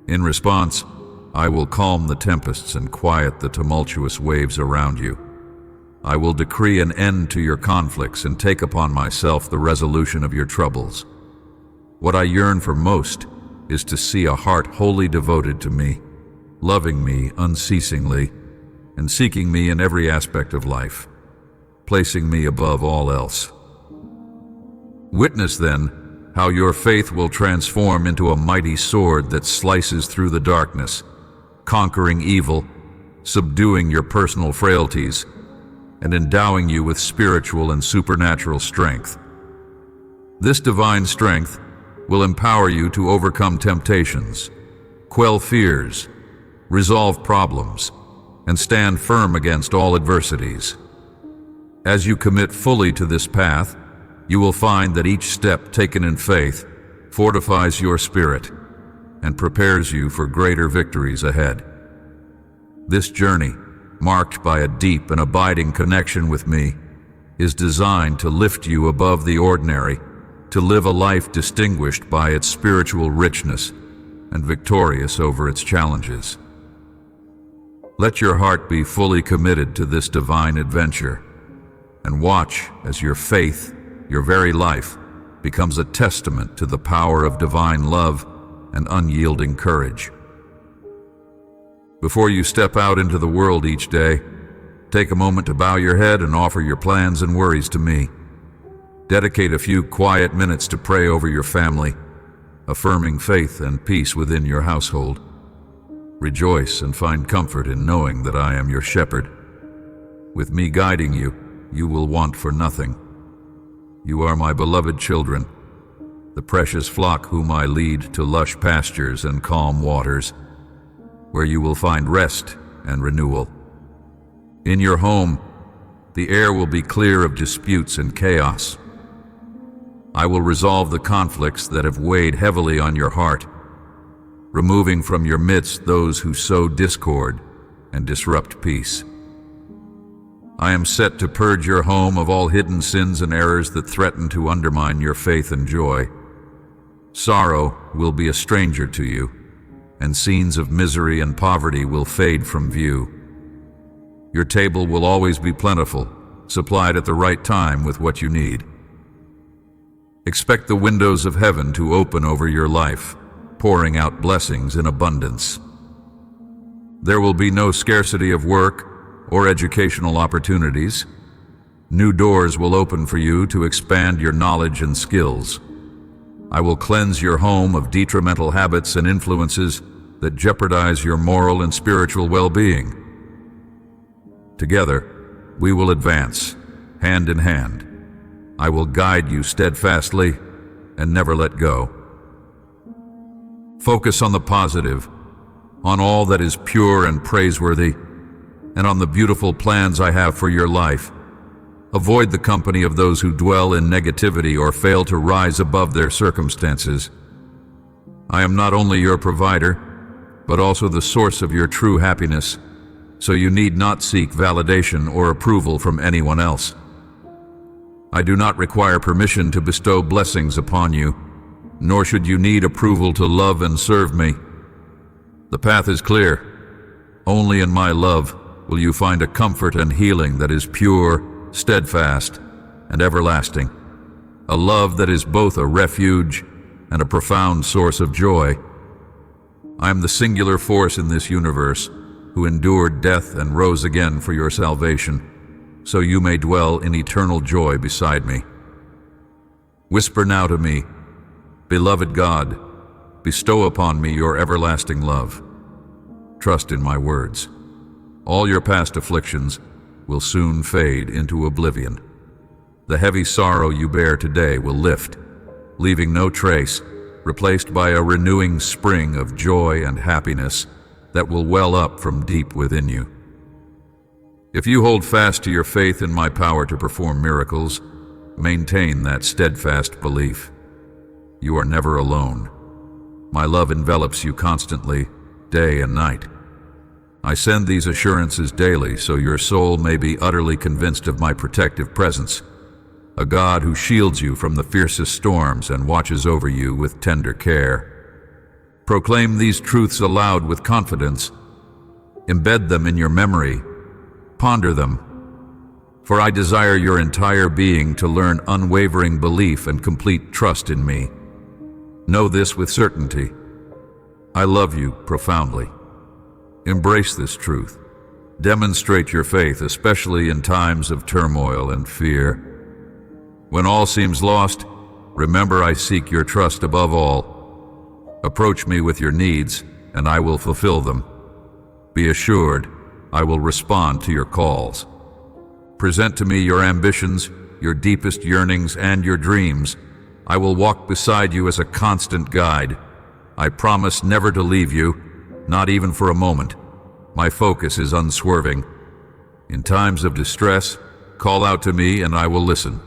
In response, I will calm the tempests and quiet the tumultuous waves around you. I will decree an end to your conflicts and take upon myself the resolution of your troubles. What I yearn for most is to see a heart wholly devoted to me, loving me unceasingly, and seeking me in every aspect of life, placing me above all else. Witness then how your faith will transform into a mighty sword that slices through the darkness, conquering evil, subduing your personal frailties, and endowing you with spiritual and supernatural strength. This divine strength will empower you to overcome temptations, quell fears, resolve problems, and stand firm against all adversities. As you commit fully to this path, you will find that each step taken in faith fortifies your spirit and prepares you for greater victories ahead. This journey, marked by a deep and abiding connection with me, is designed to lift you above the ordinary, to live a life distinguished by its spiritual richness and victorious over its challenges. Let your heart be fully committed to this divine adventure, and watch as your faith, your very life, becomes a testament to the power of divine love and unyielding courage. Before you step out into the world each day, take a moment to bow your head and offer your plans and worries to me. Dedicate a few quiet minutes to pray over your family, affirming faith and peace within your household. Rejoice and find comfort in knowing that I am your shepherd. With me guiding you, you will want for nothing. You are my beloved children, the precious flock whom I lead to lush pastures and calm waters, where you will find rest and renewal. In your home, the air will be clear of disputes and chaos. I will resolve the conflicts that have weighed heavily on your heart, removing from your midst those who sow discord and disrupt peace. I am set to purge your home of all hidden sins and errors that threaten to undermine your faith and joy. Sorrow will be a stranger to you, and scenes of misery and poverty will fade from view. Your table will always be plentiful, supplied at the right time with what you need. Expect the windows of heaven to open over your life, pouring out blessings in abundance. There will be no scarcity of work or educational opportunities. New doors will open for you to expand your knowledge and skills. I will cleanse your home of detrimental habits and influences that jeopardize your moral and spiritual well-being. Together, we will advance, hand in hand. I will guide you steadfastly and never let go. Focus on the positive, on all that is pure and praiseworthy, and on the beautiful plans I have for your life. Avoid the company of those who dwell in negativity or fail to rise above their circumstances. I am not only your provider, but also the source of your true happiness, so you need not seek validation or approval from anyone else. I do not require permission to bestow blessings upon you, nor should you need approval to love and serve me. The path is clear. Only in my love will you find a comfort and healing that is pure, steadfast, and everlasting. A love that is both a refuge and a profound source of joy. I am the singular force in this universe who endured death and rose again for your salvation, so you may dwell in eternal joy beside me. Whisper now to me, beloved God, bestow upon me your everlasting love. Trust in my words. All your past afflictions will soon fade into oblivion. The heavy sorrow you bear today will lift, leaving no trace, replaced by a renewing spring of joy and happiness that will well up from deep within you. If you hold fast to your faith in my power to perform miracles, maintain that steadfast belief. You are never alone. My love envelops you constantly, day and night. I send these assurances daily so your soul may be utterly convinced of my protective presence, a God who shields you from the fiercest storms and watches over you with tender care. Proclaim these truths aloud with confidence. Embed them in your memory. Ponder them. For I desire your entire being to learn unwavering belief and complete trust in me. Know this with certainty. I love you profoundly. Embrace this truth. Demonstrate your faith, especially in times of turmoil and fear. When all seems lost, remember I seek your trust above all. Approach me with your needs, and I will fulfill them. Be assured, I will respond to your calls. Present to me your ambitions, your deepest yearnings, and your dreams. I will walk beside you as a constant guide. I promise never to leave you, not even for a moment. My focus is unswerving. In times of distress, call out to me and I will listen.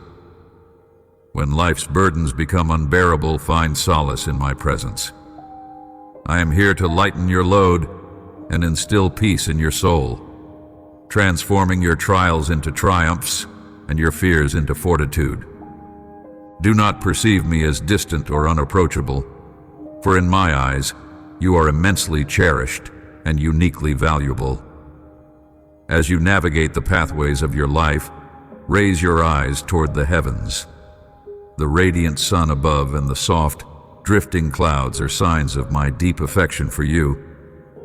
When life's burdens become unbearable, find solace in my presence. I am here to lighten your load and instill peace in your soul, transforming your trials into triumphs and your fears into fortitude. Do not perceive me as distant or unapproachable, for in my eyes, you are immensely cherished and uniquely valuable. As you navigate the pathways of your life, raise your eyes toward the heavens. The radiant sun above and the soft, drifting clouds are signs of my deep affection for you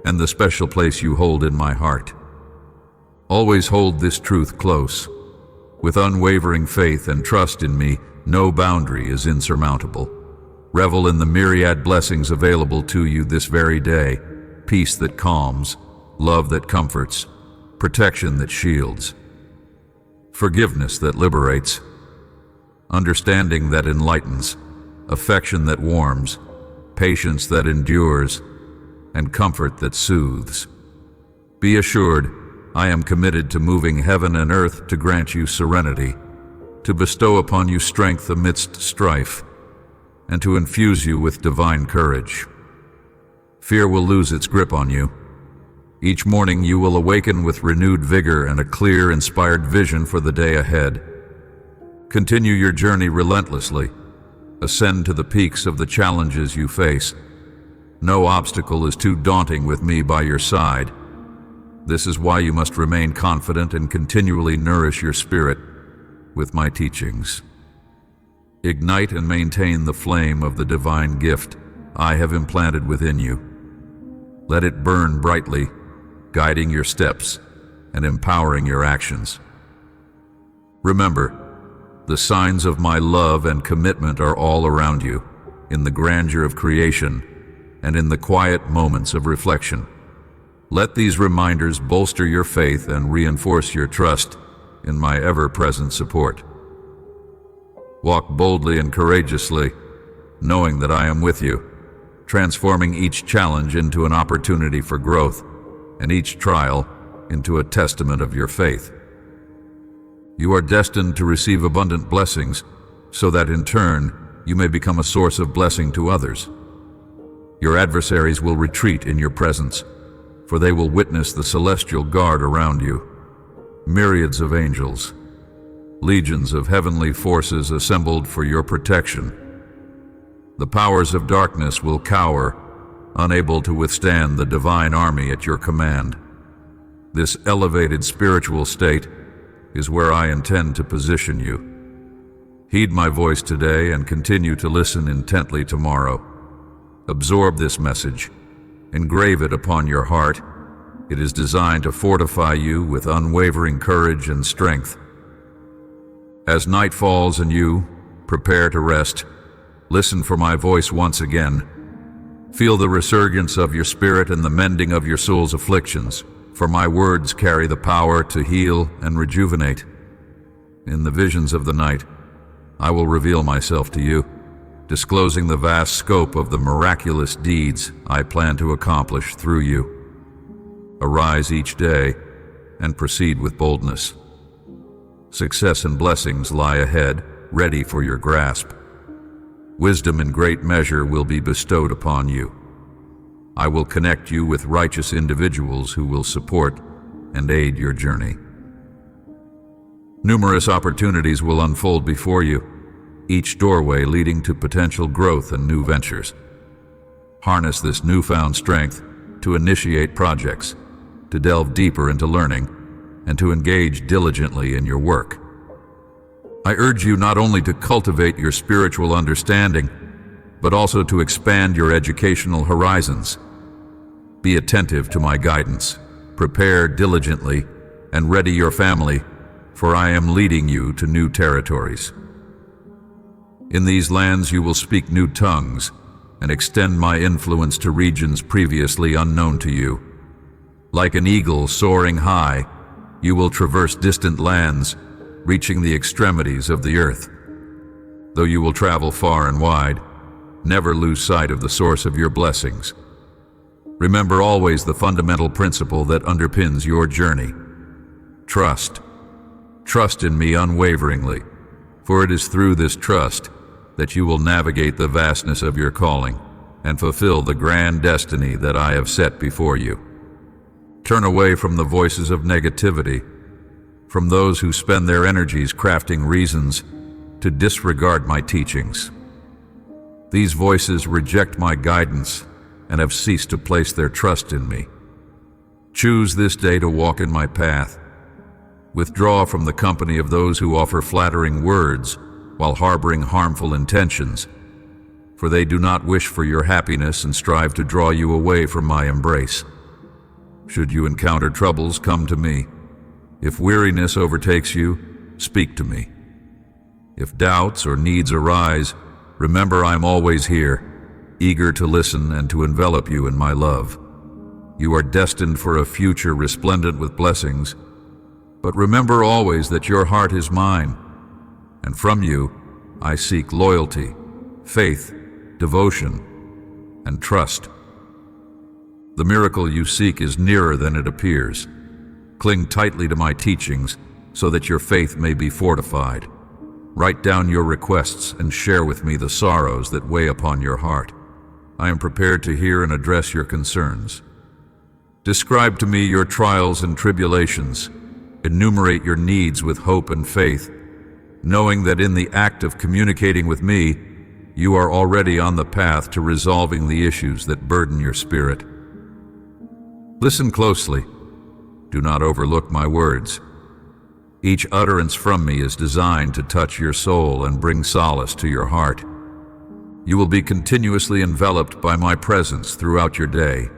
and the special place you hold in my heart. Always hold this truth close. With unwavering faith and trust in me, no boundary is insurmountable. Revel in the myriad blessings available to you this very day, peace that calms, love that comforts, protection that shields, forgiveness that liberates, understanding that enlightens, affection that warms, patience that endures, and comfort that soothes. Be assured, I am committed to moving heaven and earth to grant you serenity, to bestow upon you strength amidst strife, and to infuse you with divine courage. Fear will lose its grip on you. Each morning you will awaken with renewed vigor and a clear, inspired vision for the day ahead. Continue your journey relentlessly. Ascend to the peaks of the challenges you face. No obstacle is too daunting with me by your side. This is why you must remain confident and continually nourish your spirit with my teachings. Ignite and maintain the flame of the divine gift I have implanted within you. Let it burn brightly, guiding your steps and empowering your actions. Remember, the signs of my love and commitment are all around you, in the grandeur of creation and in the quiet moments of reflection. Let these reminders bolster your faith and reinforce your trust in my ever-present support. Walk boldly and courageously, knowing that I am with you, transforming each challenge into an opportunity for growth and each trial into a testament of your faith. You are destined to receive abundant blessings so that in turn you may become a source of blessing to others. Your adversaries will retreat in your presence, for they will witness the celestial guard around you. Myriads of angels, legions of heavenly forces assembled for your protection. The powers of darkness will cower, unable to withstand the divine army at your command. This elevated spiritual state is where I intend to position you. Heed my voice today and continue to listen intently tomorrow. Absorb this message. Engrave it upon your heart. It is designed to fortify you with unwavering courage and strength. As night falls and you prepare to rest, listen for my voice once again. Feel the resurgence of your spirit and the mending of your soul's afflictions, for my words carry the power to heal and rejuvenate. In the visions of the night, I will reveal myself to you, disclosing the vast scope of the miraculous deeds I plan to accomplish through you. Arise each day and proceed with boldness. Success and blessings lie ahead, ready for your grasp. Wisdom in great measure will be bestowed upon you. I will connect you with righteous individuals who will support and aid your journey. Numerous opportunities will unfold before you, each doorway leading to potential growth and new ventures. Harness this newfound strength to initiate projects, to delve deeper into learning, and to engage diligently in your work. I urge you not only to cultivate your spiritual understanding, but also to expand your educational horizons. Be attentive to my guidance, prepare diligently, and ready your family, for I am leading you to new territories. In these lands you will speak new tongues and extend my influence to regions previously unknown to you. Like an eagle soaring high, you will traverse distant lands, reaching the extremities of the earth. Though you will travel far and wide, never lose sight of the source of your blessings. Remember always the fundamental principle that underpins your journey. Trust. Trust in me unwaveringly, for it is through this trust that you will navigate the vastness of your calling and fulfill the grand destiny that I have set before you. Turn away from the voices of negativity, from those who spend their energies crafting reasons to disregard my teachings. These voices reject my guidance and have ceased to place their trust in me. Choose this day to walk in my path. Withdraw from the company of those who offer flattering words while harboring harmful intentions, for they do not wish for your happiness and strive to draw you away from my embrace. Should you encounter troubles, come to me. If weariness overtakes you, speak to me. If doubts or needs arise, remember I am always here, eager to listen and to envelop you in my love. You are destined for a future resplendent with blessings, but remember always that your heart is mine, and from you I seek loyalty, faith, devotion, and trust. The miracle you seek is nearer than it appears. Cling tightly to my teachings so that your faith may be fortified. Write down your requests and share with me the sorrows that weigh upon your heart. I am prepared to hear and address your concerns. Describe to me your trials and tribulations. Enumerate your needs with hope and faith, knowing that in the act of communicating with me, you are already on the path to resolving the issues that burden your spirit. Listen closely. Do not overlook my words. Each utterance from me is designed to touch your soul and bring solace to your heart. You will be continuously enveloped by my presence throughout your day.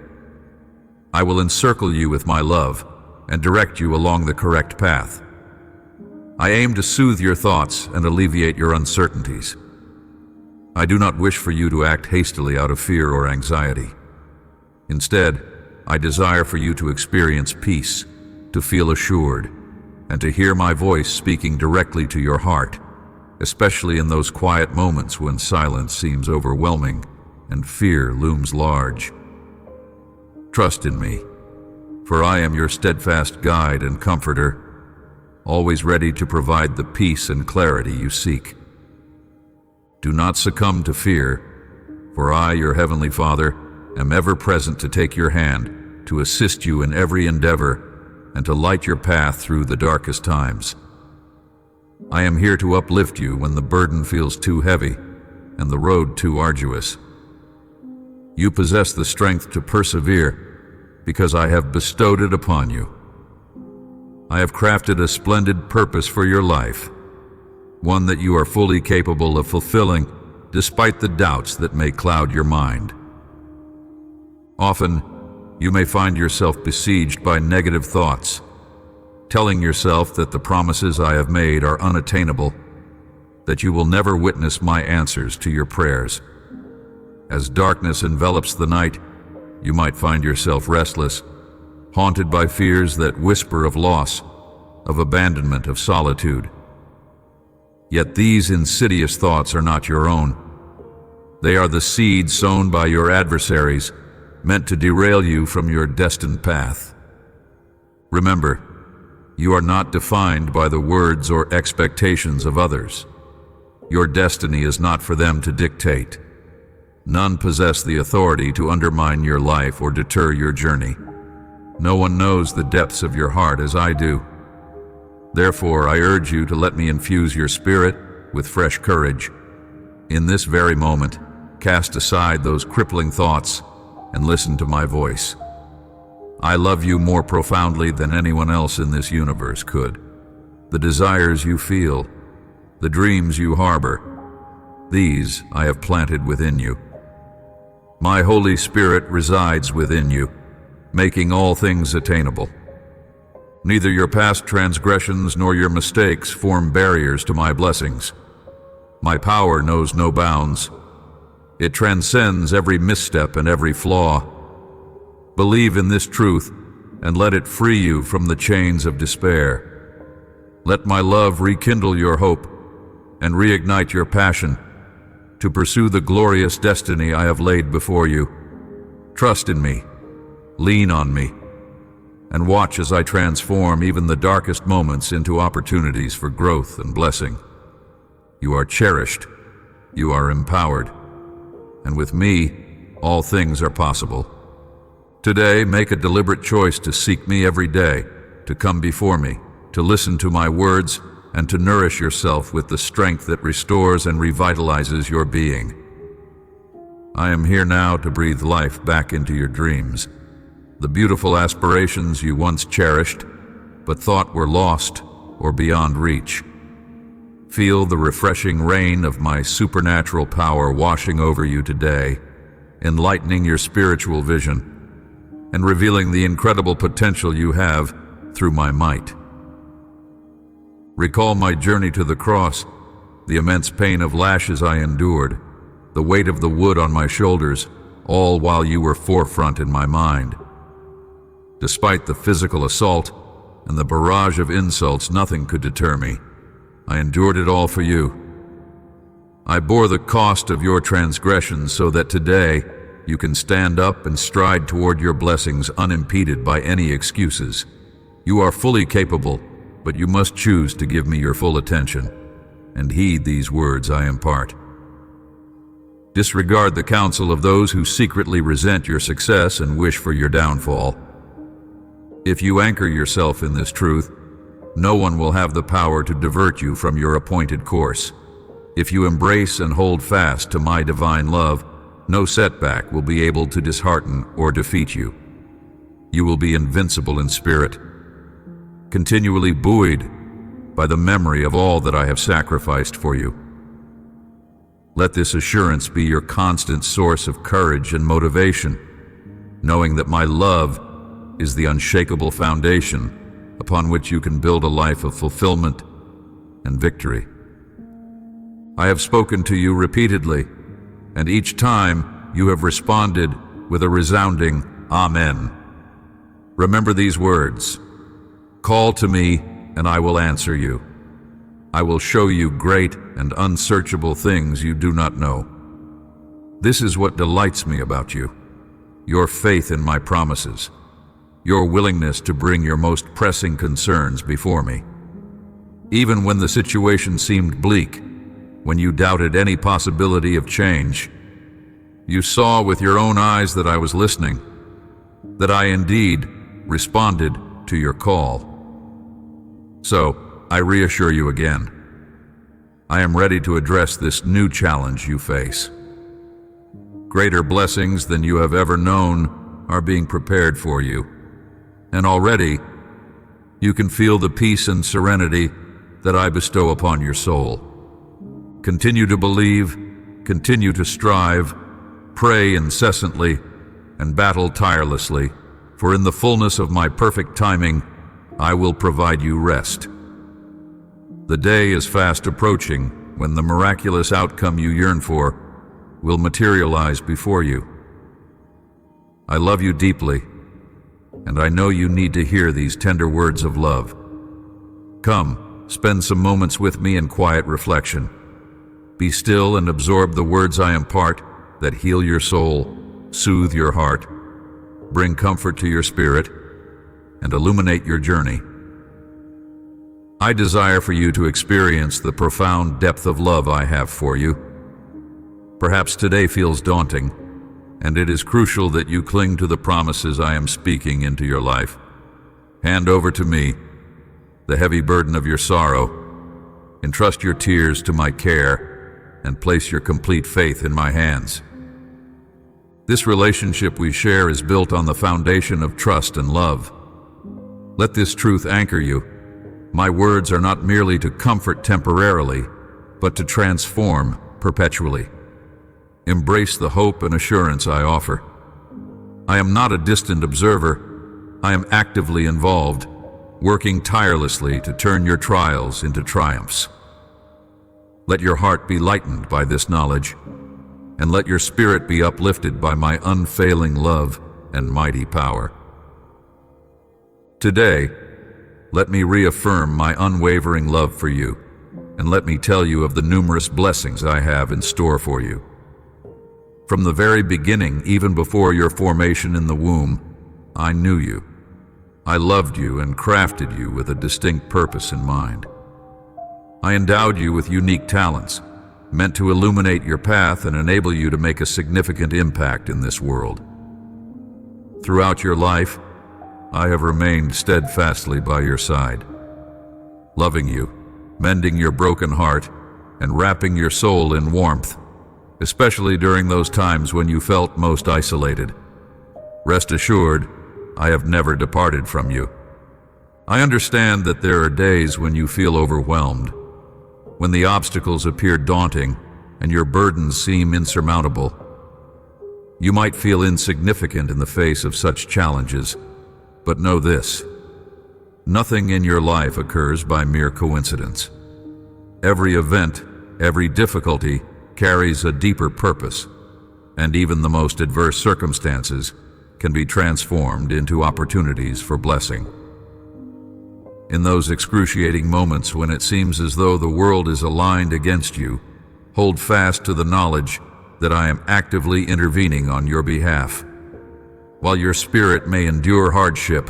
I will encircle you with my love and direct you along the correct path. I aim to soothe your thoughts and alleviate your uncertainties. I do not wish for you to act hastily out of fear or anxiety. Instead, I desire for you to experience peace, to feel assured, and to hear my voice speaking directly to your heart, especially in those quiet moments when silence seems overwhelming and fear looms large. Trust in me, for I am your steadfast guide and comforter, always ready to provide the peace and clarity you seek. Do not succumb to fear, for I, your Heavenly Father, am ever present to take your hand, to assist you in every endeavor, and to light your path through the darkest times. I am here to uplift you when the burden feels too heavy and the road too arduous. You possess the strength to persevere because I have bestowed it upon you. I have crafted a splendid purpose for your life, one that you are fully capable of fulfilling despite the doubts that may cloud your mind. Often, you may find yourself besieged by negative thoughts, telling yourself that the promises I have made are unattainable, that you will never witness my answers to your prayers. As darkness envelops the night, you might find yourself restless, haunted by fears that whisper of loss, of abandonment, of solitude. Yet these insidious thoughts are not your own. They are the seeds sown by your adversaries, meant to derail you from your destined path. Remember, you are not defined by the words or expectations of others. Your destiny is not for them to dictate. None possess the authority to undermine your life or deter your journey. No one knows the depths of your heart as I do. Therefore, I urge you to let me infuse your spirit with fresh courage. In this very moment, cast aside those crippling thoughts and listen to my voice. I love you more profoundly than anyone else in this universe could. The desires you feel, the dreams you harbor, these I have planted within you. My Holy Spirit resides within you, making all things attainable. Neither your past transgressions nor your mistakes form barriers to my blessings. My power knows no bounds. It transcends every misstep and every flaw. Believe in this truth and let it free you from the chains of despair. Let my love rekindle your hope and reignite your passion to pursue the glorious destiny I have laid before you. Trust in me, lean on me, and watch as I transform even the darkest moments into opportunities for growth and blessing. You are cherished, you are empowered, and with me, all things are possible. Today, make a deliberate choice to seek me every day, to come before me, to listen to my words, and to nourish yourself with the strength that restores and revitalizes your being. I am here now to breathe life back into your dreams, the beautiful aspirations you once cherished, but thought were lost or beyond reach. Feel the refreshing rain of my supernatural power washing over you today, enlightening your spiritual vision, and revealing the incredible potential you have through my might. Recall my journey to the cross, the immense pain of lashes I endured, the weight of the wood on my shoulders, all while you were forefront in my mind. Despite the physical assault and the barrage of insults, nothing could deter me. I endured it all for you. I bore the cost of your transgressions so that today you can stand up and stride toward your blessings unimpeded by any excuses. You are fully capable, but you must choose to give me your full attention and heed these words I impart. Disregard the counsel of those who secretly resent your success and wish for your downfall. If you anchor yourself in this truth, no one will have the power to divert you from your appointed course. If you embrace and hold fast to my divine love, no setback will be able to dishearten or defeat you. You will be invincible in spirit, continually buoyed by the memory of all that I have sacrificed for you. Let this assurance be your constant source of courage and motivation, knowing that my love is the unshakable foundation upon which you can build a life of fulfillment and victory. I have spoken to you repeatedly, and each time you have responded with a resounding Amen. Remember these words: call to me, and I will answer you. I will show you great and unsearchable things you do not know. This is what delights me about you, your faith in my promises, your willingness to bring your most pressing concerns before me. Even when the situation seemed bleak, when you doubted any possibility of change, You saw with your own eyes that I was listening, that I indeed responded to your call. So, I reassure you again. I am ready to address this new challenge you face. Greater blessings than you have ever known are being prepared for you, and already you can feel the peace and serenity that I bestow upon your soul. Continue to believe, continue to strive, pray incessantly, and battle tirelessly, for in the fullness of my perfect timing, I will provide you rest. The day is fast approaching when the miraculous outcome you yearn for will materialize before you. I love you deeply, and I know you need to hear these tender words of love. Come, spend some moments with me in quiet reflection. Be still and absorb the words I impart that heal your soul, soothe your heart, bring comfort to your spirit, and illuminate your journey. I desire for you to experience the profound depth of love I have for you. Perhaps today feels daunting, and it is crucial that you cling to the promises I am speaking into your life. Hand over to me the heavy burden of your sorrow, entrust your tears to my care, and place your complete faith in my hands. This relationship we share is built on the foundation of trust and love. Let this truth anchor you. My words are not merely to comfort temporarily, but to transform perpetually. Embrace the hope and assurance I offer. I am not a distant observer. I am actively involved, working tirelessly to turn your trials into triumphs. Let your heart be lightened by this knowledge, and let your spirit be uplifted by my unfailing love and mighty power. Today, let me reaffirm my unwavering love for you, and let me tell you of the numerous blessings I have in store for you. From the very beginning, even before your formation in the womb, I knew you. I loved you and crafted you with a distinct purpose in mind. I endowed you with unique talents, meant to illuminate your path and enable you to make a significant impact in this world. Throughout your life, I have remained steadfastly by your side, loving you, mending your broken heart, and wrapping your soul in warmth, especially during those times when you felt most isolated. Rest assured, I have never departed from you. I understand that there are days when you feel overwhelmed, when the obstacles appear daunting and your burdens seem insurmountable. You might feel insignificant in the face of such challenges, but know this: nothing in your life occurs by mere coincidence. Every event, every difficulty carries a deeper purpose, and even the most adverse circumstances can be transformed into opportunities for blessing. In those excruciating moments when it seems as though the world is aligned against you, hold fast to the knowledge that I am actively intervening on your behalf. While your spirit may endure hardship,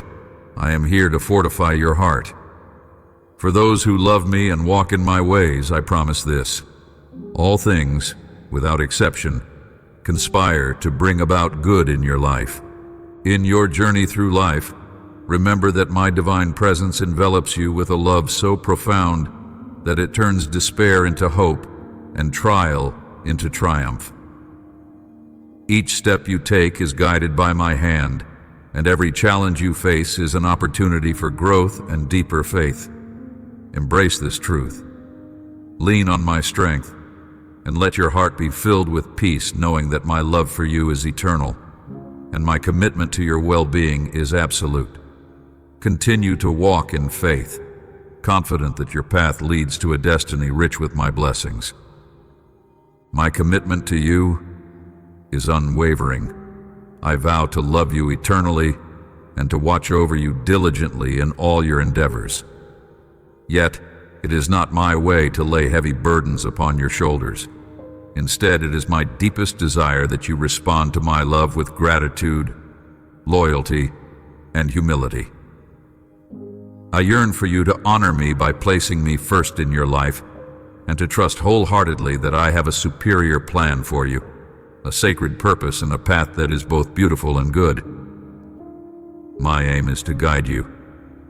I am here to fortify your heart. For those who love me and walk in my ways, I promise this: all things, without exception, conspire to bring about good in your life. In your journey through life, remember that my divine presence envelops you with a love so profound that it turns despair into hope and trial into triumph. Each step you take is guided by my hand, and every challenge you face is an opportunity for growth and deeper faith. Embrace this truth. Lean on my strength, and let your heart be filled with peace, knowing that my love for you is eternal, and my commitment to your well-being is absolute. Continue to walk in faith, confident that your path leads to a destiny rich with my blessings. My commitment to you is unwavering. I vow to love you eternally and to watch over you diligently in all your endeavors. Yet, it is not my way to lay heavy burdens upon your shoulders. Instead, it is my deepest desire that you respond to my love with gratitude, loyalty, and humility. I yearn for you to honor me by placing me first in your life, and to trust wholeheartedly that I have a superior plan for you. a sacred purpose, and a path that is both beautiful and good. My aim is to guide you,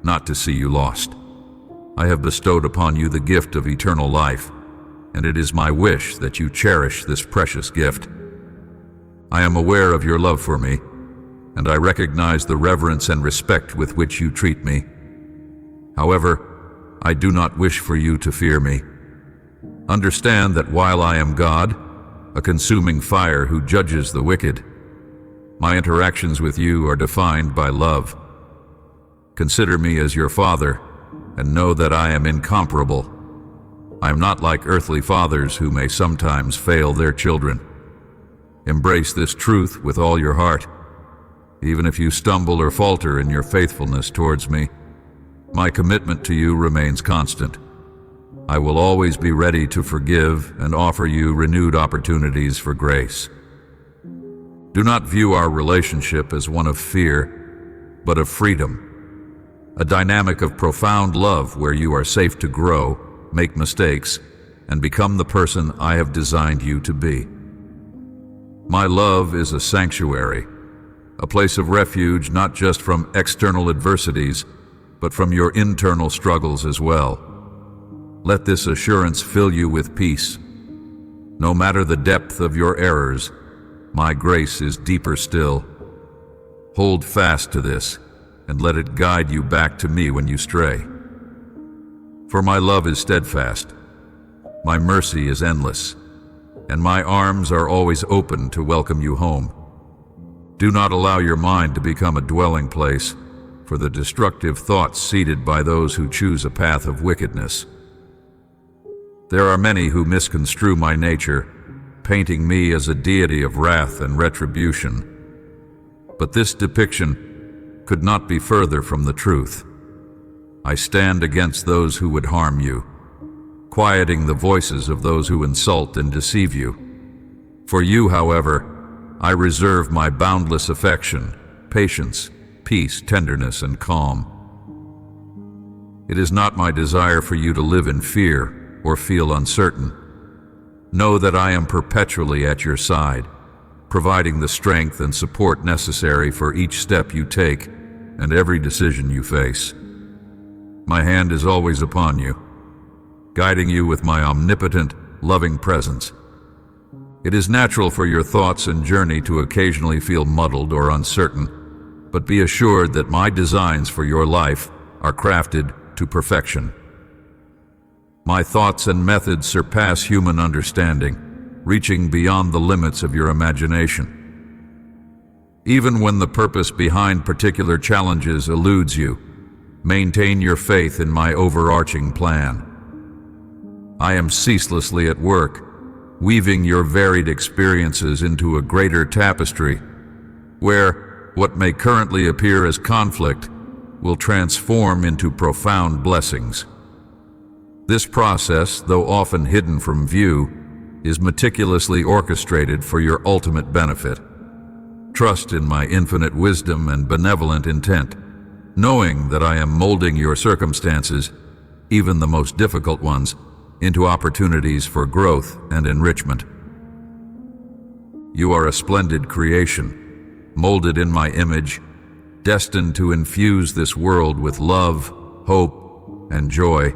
not to see you lost. I have bestowed upon you the gift of eternal life, and it is my wish that you cherish this precious gift. I am aware of your love for me, and I recognize the reverence and respect with which you treat me. However, I do not wish for you to fear me. Understand that while I am God, a consuming fire who judges the wicked, my interactions with you are defined by love. Consider me as your father, and know that I am incomparable. I am not like earthly fathers who may sometimes fail their children. Embrace this truth with all your heart. Even if you stumble or falter in your faithfulness towards me, my commitment to you remains constant. I will always be ready to forgive and offer you renewed opportunities for grace. Do not view our relationship as one of fear, but of freedom, a dynamic of profound love where you are safe to grow, make mistakes, and become the person I have designed you to be. My love is a sanctuary, a place of refuge not just from external adversities, but from your internal struggles as well. Let this assurance fill you with peace. No matter the depth of your errors, my grace is deeper still. Hold fast to this, and let it guide you back to me when you stray. For my love is steadfast, my mercy is endless, and my arms are always open to welcome you home. Do not allow your mind to become a dwelling place for the destructive thoughts seeded by those who choose a path of wickedness. There are many who misconstrue my nature, painting me as a deity of wrath and retribution. But this depiction could not be further from the truth. I stand against those who would harm you, quieting the voices of those who insult and deceive you. For you, however, I reserve my boundless affection, patience, peace, tenderness, and calm. It is not my desire for you to live in fear or feel uncertain. Know that I am perpetually at your side, providing the strength and support necessary for each step you take and every decision you face. My hand is always upon you, guiding you with my omnipotent, loving presence. It is natural for your thoughts and journey to occasionally feel muddled or uncertain, but be assured that my designs for your life are crafted to perfection. My thoughts and methods surpass human understanding, reaching beyond the limits of your imagination. Even when the purpose behind particular challenges eludes you, maintain your faith in my overarching plan. I am ceaselessly at work, weaving your varied experiences into a greater tapestry, where what may currently appear as conflict will transform into profound blessings. This process, though often hidden from view, is meticulously orchestrated for your ultimate benefit. Trust in my infinite wisdom and benevolent intent, knowing that I am molding your circumstances, even the most difficult ones, into opportunities for growth and enrichment. You are a splendid creation, molded in my image, destined to infuse this world with love, hope, and joy.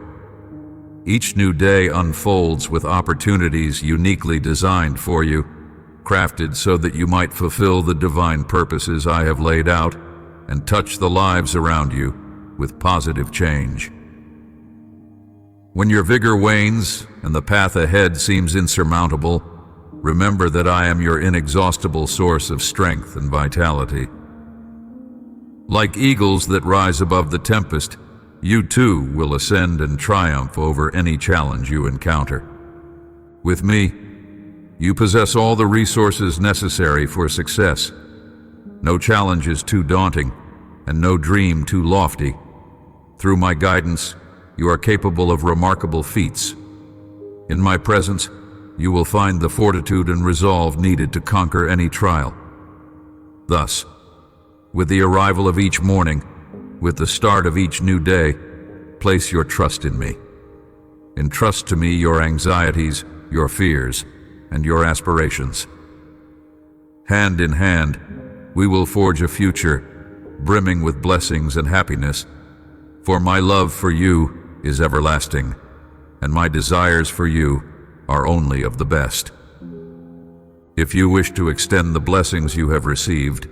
Each new day unfolds with opportunities uniquely designed for you, crafted so that you might fulfill the divine purposes I have laid out and touch the lives around you with positive change. When your vigor wanes and the path ahead seems insurmountable, remember that I am your inexhaustible source of strength and vitality. Like eagles that rise above the tempest, you too will ascend and triumph over any challenge you encounter. With me, you possess all the resources necessary for success. No challenge is too daunting, and no dream too lofty. Through my guidance, you are capable of remarkable feats. In my presence, you will find the fortitude and resolve needed to conquer any trial. Thus, with the arrival of each morning, with the start of each new day, place your trust in me. Entrust to me your anxieties, your fears, and your aspirations. Hand in hand, we will forge a future brimming with blessings and happiness, for my love for you is everlasting, and my desires for you are only of the best. If you wish to extend the blessings you have received,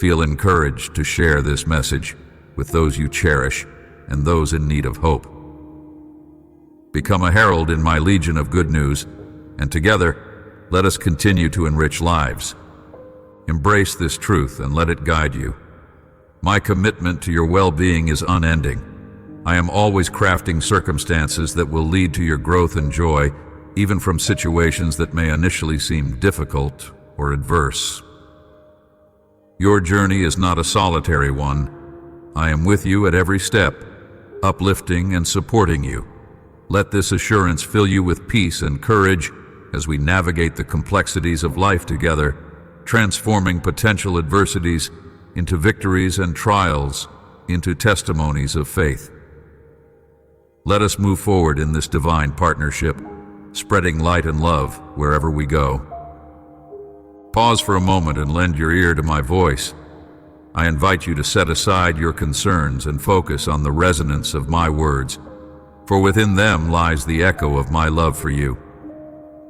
feel encouraged to share this message with those you cherish and those in need of hope. Become a herald in my legion of good news, and together, let us continue to enrich lives. Embrace this truth and let it guide you. My commitment to your well-being is unending. I am always crafting circumstances that will lead to your growth and joy, even from situations that may initially seem difficult or adverse. Your journey is not a solitary one. I am with you at every step, uplifting and supporting you. Let this assurance fill you with peace and courage as we navigate the complexities of life together, transforming potential adversities into victories and trials into testimonies of faith. Let us move forward in this divine partnership, spreading light and love wherever we go. Pause for a moment and lend your ear to my voice. I invite you to set aside your concerns and focus on the resonance of my words, for within them lies the echo of my love for you.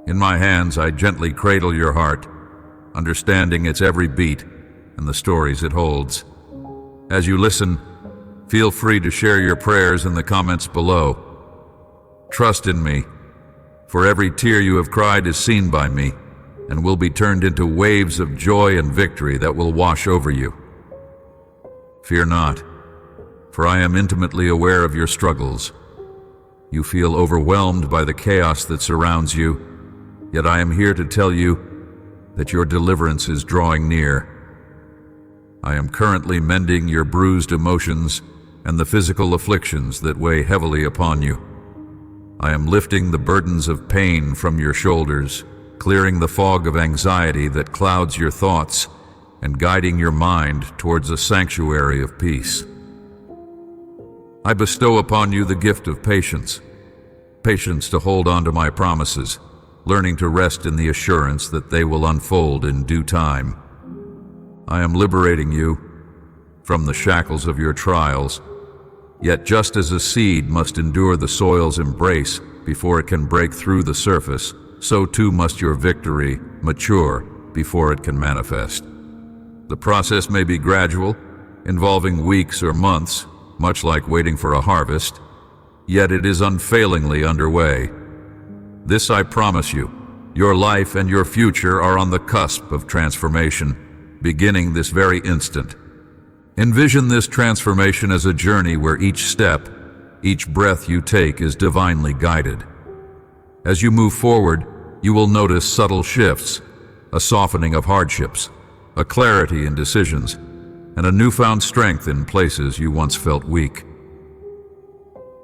In my hands, I gently cradle your heart, understanding its every beat and the stories it holds. As you listen, feel free to share your prayers in the comments below. Trust in me, for every tear you have cried is seen by me and will be turned into waves of joy and victory that will wash over you. Fear not, for I am intimately aware of your struggles. You feel overwhelmed by the chaos that surrounds you, yet I am here to tell you that your deliverance is drawing near. I am currently mending your bruised emotions and the physical afflictions that weigh heavily upon you. I am lifting the burdens of pain from your shoulders, clearing the fog of anxiety that clouds your thoughts, and guiding your mind towards a sanctuary of peace. I bestow upon you the gift of patience, patience to hold on to my promises, learning to rest in the assurance that they will unfold in due time. I am liberating you from the shackles of your trials, yet just as a seed must endure the soil's embrace before it can break through the surface, so too must your victory mature before it can manifest. The process may be gradual, involving weeks or months, much like waiting for a harvest, yet it is unfailingly underway. This I promise you, your life and your future are on the cusp of transformation, beginning this very instant. Envision this transformation as a journey where each step, each breath you take is divinely guided. As you move forward, you will notice subtle shifts, a softening of hardships, a clarity in decisions, and a newfound strength in places you once felt weak.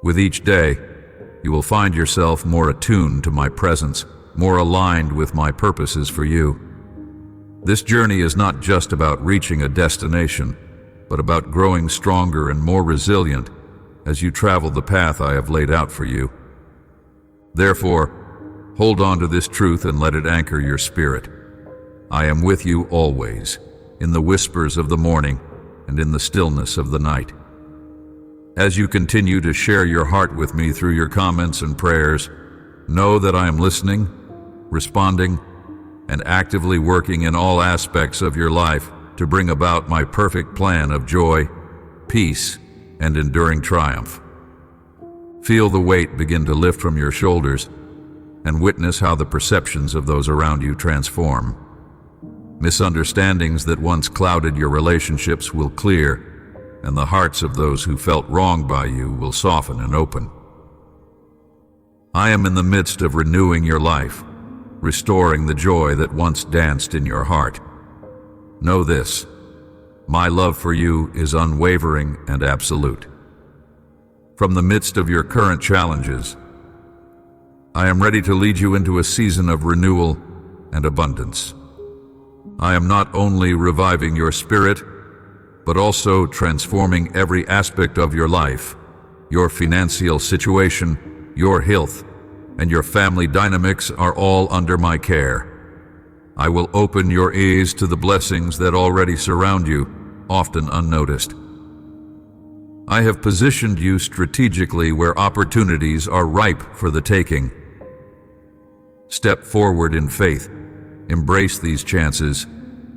With each day, you will find yourself more attuned to my presence, more aligned with my purposes for you. This journey is not just about reaching a destination, but about growing stronger and more resilient as you travel the path I have laid out for you. Therefore, hold on to this truth and let it anchor your spirit. I am with you always, in the whispers of the morning and in the stillness of the night. As you continue to share your heart with me through your comments and prayers, know that I am listening, responding, and actively working in all aspects of your life to bring about my perfect plan of joy, peace, and enduring triumph. Feel the weight begin to lift from your shoulders and witness how the perceptions of those around you transform. Misunderstandings that once clouded your relationships will clear, and the hearts of those who felt wronged by you will soften and open. I am in the midst of renewing your life, restoring the joy that once danced in your heart. Know this, my love for you is unwavering and absolute. From the midst of your current challenges, I am ready to lead you into a season of renewal and abundance. I am not only reviving your spirit, but also transforming every aspect of your life, your financial situation, your health, and your family dynamics are all under my care. I will open your ears to the blessings that already surround you, often unnoticed. I have positioned you strategically where opportunities are ripe for the taking. Step forward in faith, embrace these chances,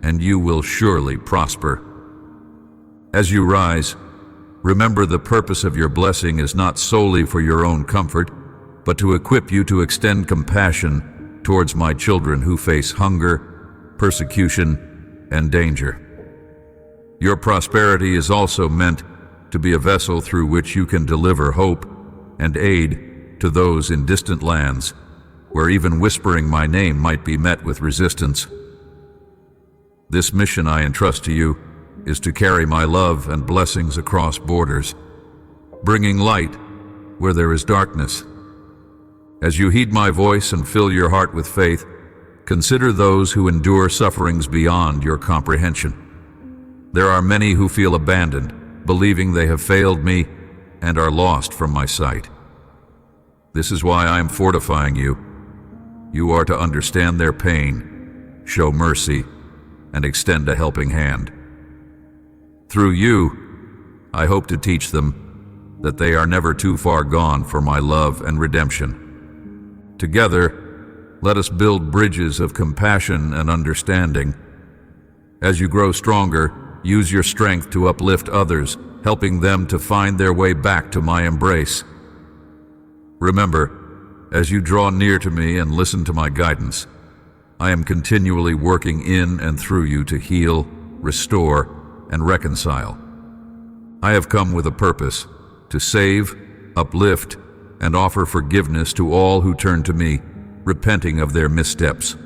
and you will surely prosper. As you rise, remember the purpose of your blessing is not solely for your own comfort, but to equip you to extend compassion towards my children who face hunger, persecution, and danger. Your prosperity is also meant to be a vessel through which you can deliver hope and aid to those in distant lands, where even whispering my name might be met with resistance. This mission I entrust to you is to carry my love and blessings across borders, bringing light where there is darkness. As you heed my voice and fill your heart with faith, consider those who endure sufferings beyond your comprehension. There are many who feel abandoned, believing they have failed me and are lost from my sight. This is why I am fortifying you. You are to understand their pain, show mercy, and extend a helping hand. Through you, I hope to teach them that they are never too far gone for my love and redemption. Together, let us build bridges of compassion and understanding. As you grow stronger, use your strength to uplift others, helping them to find their way back to my embrace. Remember, as you draw near to me and listen to my guidance, I am continually working in and through you to heal, restore, and reconcile. I have come with a purpose: to save, uplift, and offer forgiveness to all who turn to me, repenting of their missteps.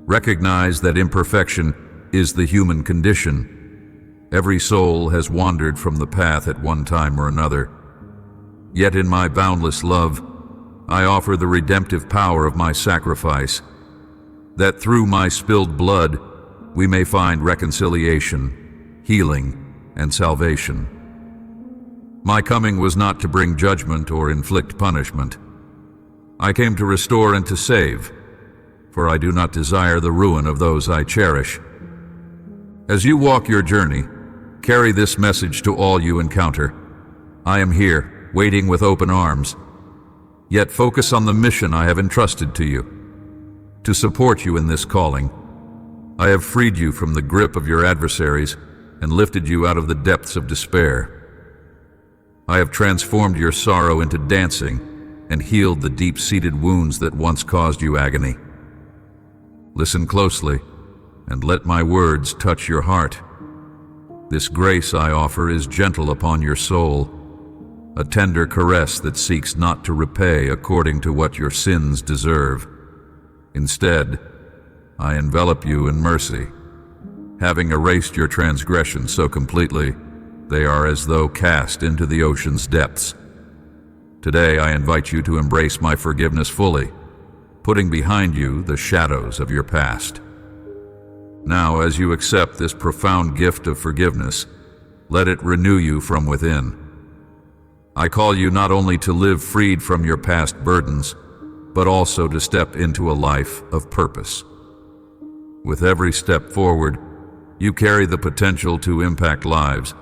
Recognize that imperfection is the human condition. Every soul has wandered from the path at one time or another. Yet in my boundless love, I offer the redemptive power of my sacrifice, that through my spilled blood we may find reconciliation, healing, and salvation. My coming was not to bring judgment or inflict punishment. I came to restore and to save, for I do not desire the ruin of those I cherish. As you walk your journey, carry this message to all you encounter. I am here, waiting with open arms. Yet focus on the mission I have entrusted to you. To support you in this calling, I have freed you from the grip of your adversaries and lifted you out of the depths of despair. I have transformed your sorrow into dancing and healed the deep-seated wounds that once caused you agony. Listen closely and let my words touch your heart. This grace I offer is gentle upon your soul, a tender caress that seeks not to repay according to what your sins deserve. Instead, I envelop you in mercy, having erased your transgressions so completely they are as though cast into the ocean's depths. Today I invite you to embrace my forgiveness fully, putting behind you the shadows of your past. Now, as you accept this profound gift of forgiveness, let it renew you from within. I call you not only to live freed from your past burdens, but also to step into a life of purpose. With every step forward, you carry the potential to impact lives,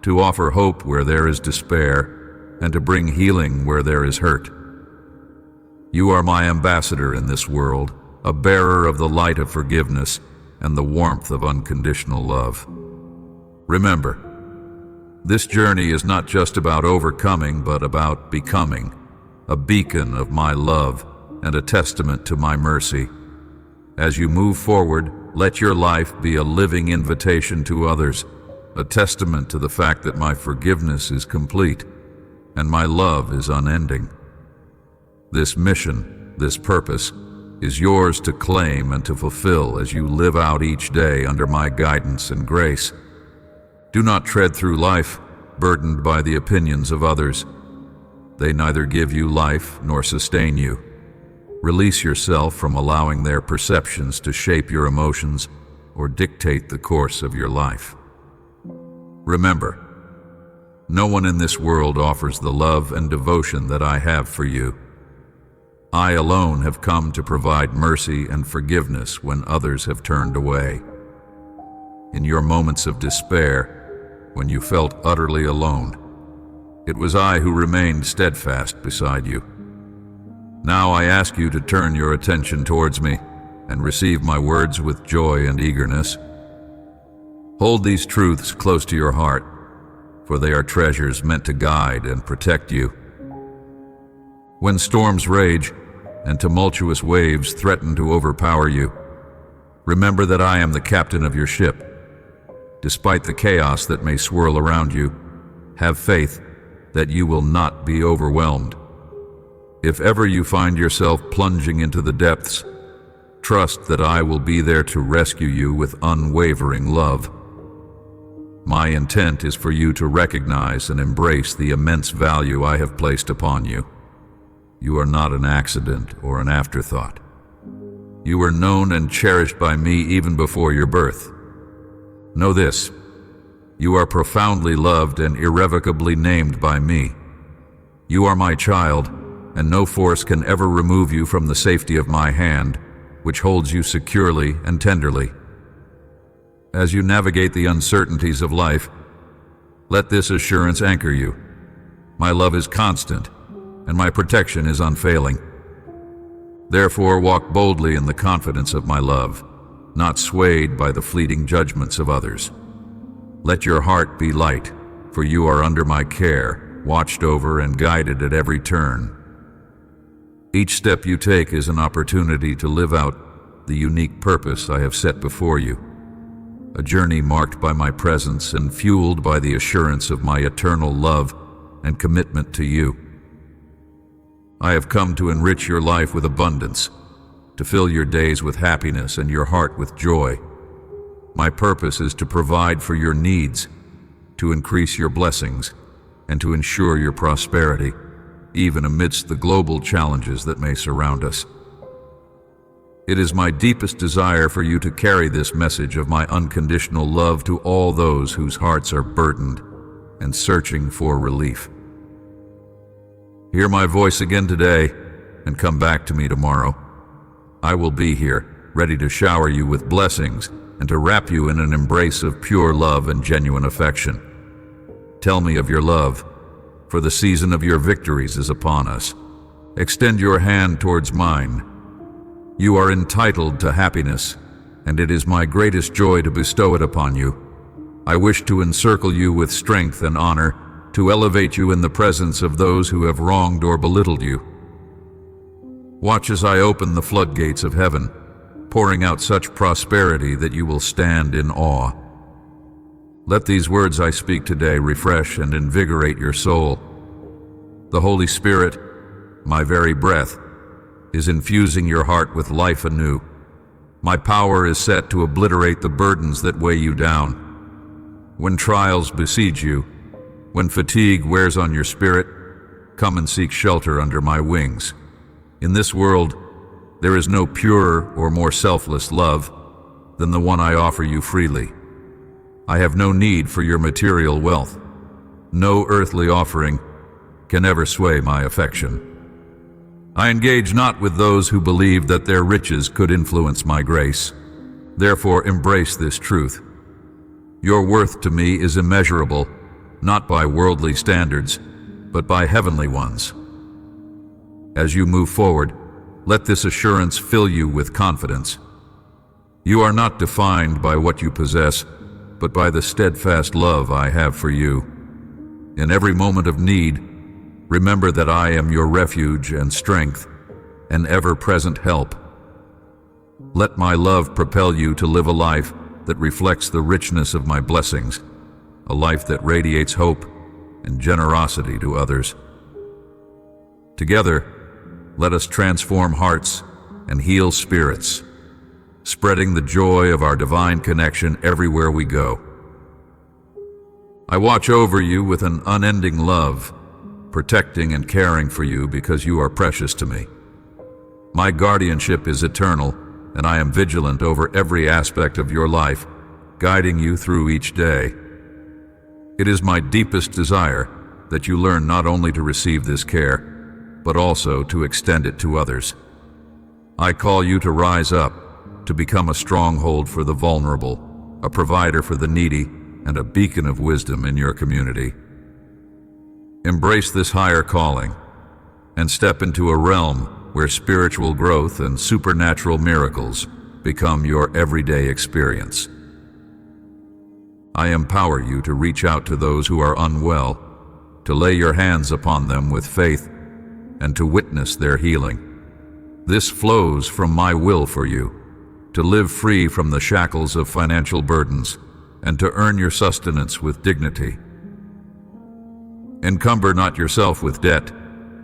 to offer hope where there is despair, and to bring healing where there is hurt. You are my ambassador in this world, a bearer of the light of forgiveness and the warmth of unconditional love. Remember, this journey is not just about overcoming, but about becoming, a beacon of my love and a testament to my mercy. As you move forward, let your life be a living invitation to others, a testament to the fact that my forgiveness is complete and my love is unending. This mission, this purpose, is yours to claim and to fulfill as you live out each day under my guidance and grace. Do not tread through life burdened by the opinions of others. They neither give you life nor sustain you. Release yourself from allowing their perceptions to shape your emotions or dictate the course of your life. Remember, no one in this world offers the love and devotion that I have for you. I alone have come to provide mercy and forgiveness when others have turned away. In your moments of despair, when you felt utterly alone, it was I who remained steadfast beside you. Now I ask you to turn your attention towards me and receive my words with joy and eagerness. Hold these truths close to your heart, for they are treasures meant to guide and protect you. When storms rage and tumultuous waves threaten to overpower you, remember that I am the captain of your ship. Despite the chaos that may swirl around you, have faith that you will not be overwhelmed. If ever you find yourself plunging into the depths, trust that I will be there to rescue you with unwavering love. My intent is for you to recognize and embrace the immense value I have placed upon you. You are not an accident or an afterthought. You were known and cherished by me even before your birth. Know this: you are profoundly loved and irrevocably named by me. You are my child, and no force can ever remove you from the safety of my hand, which holds you securely and tenderly. As you navigate the uncertainties of life, let this assurance anchor you. My love is constant, and my protection is unfailing. Therefore, walk boldly in the confidence of my love, not swayed by the fleeting judgments of others. Let your heart be light, for you are under my care, watched over and guided at every turn. Each step you take is an opportunity to live out the unique purpose I have set before you, a journey marked by my presence and fueled by the assurance of my eternal love and commitment to you. I have come to enrich your life with abundance, to fill your days with happiness and your heart with joy. My purpose is to provide for your needs, to increase your blessings, and to ensure your prosperity, even amidst the global challenges that may surround us. It is my deepest desire for you to carry this message of my unconditional love to all those whose hearts are burdened and searching for relief. Hear my voice again today and come back to me tomorrow. I will be here, ready to shower you with blessings and to wrap you in an embrace of pure love and genuine affection. Tell me of your love, for the season of your victories is upon us. Extend your hand towards mine. You are entitled to happiness, and it is my greatest joy to bestow it upon you. I wish to encircle you with strength and honor, to elevate you in the presence of those who have wronged or belittled you. Watch as I open the floodgates of heaven, pouring out such prosperity that you will stand in awe. Let these words I speak today refresh and invigorate your soul. The Holy Spirit, my very breath, is infusing your heart with life anew. My power is set to obliterate the burdens that weigh you down. When trials besiege you, when fatigue wears on your spirit, come and seek shelter under my wings. In this world, there is no purer or more selfless love than the one I offer you freely. I have no need for your material wealth. No earthly offering can ever sway my affection. I engage not with those who believe that their riches could influence my grace. Therefore, embrace this truth. Your worth to me is immeasurable, not by worldly standards, but by heavenly ones. As you move forward, let this assurance fill you with confidence. You are not defined by what you possess, but by the steadfast love I have for you. In every moment of need, remember that I am your refuge and strength, an ever-present help. Let my love propel you to live a life that reflects the richness of my blessings, a life that radiates hope and generosity to others. Together, let us transform hearts and heal spirits, spreading the joy of our divine connection everywhere we go. I watch over you with an unending love, protecting and caring for you because you are precious to me. My guardianship is eternal, and I am vigilant over every aspect of your life, guiding you through each day. It is my deepest desire that you learn not only to receive this care, but also to extend it to others. I call you to rise up, to become a stronghold for the vulnerable, a provider for the needy, and a beacon of wisdom in your community. Embrace this higher calling and step into a realm where spiritual growth and supernatural miracles become your everyday experience. I empower you to reach out to those who are unwell, to lay your hands upon them with faith, and to witness their healing. This flows from my will for you, to live free from the shackles of financial burdens, and to earn your sustenance with dignity. Encumber not yourself with debt,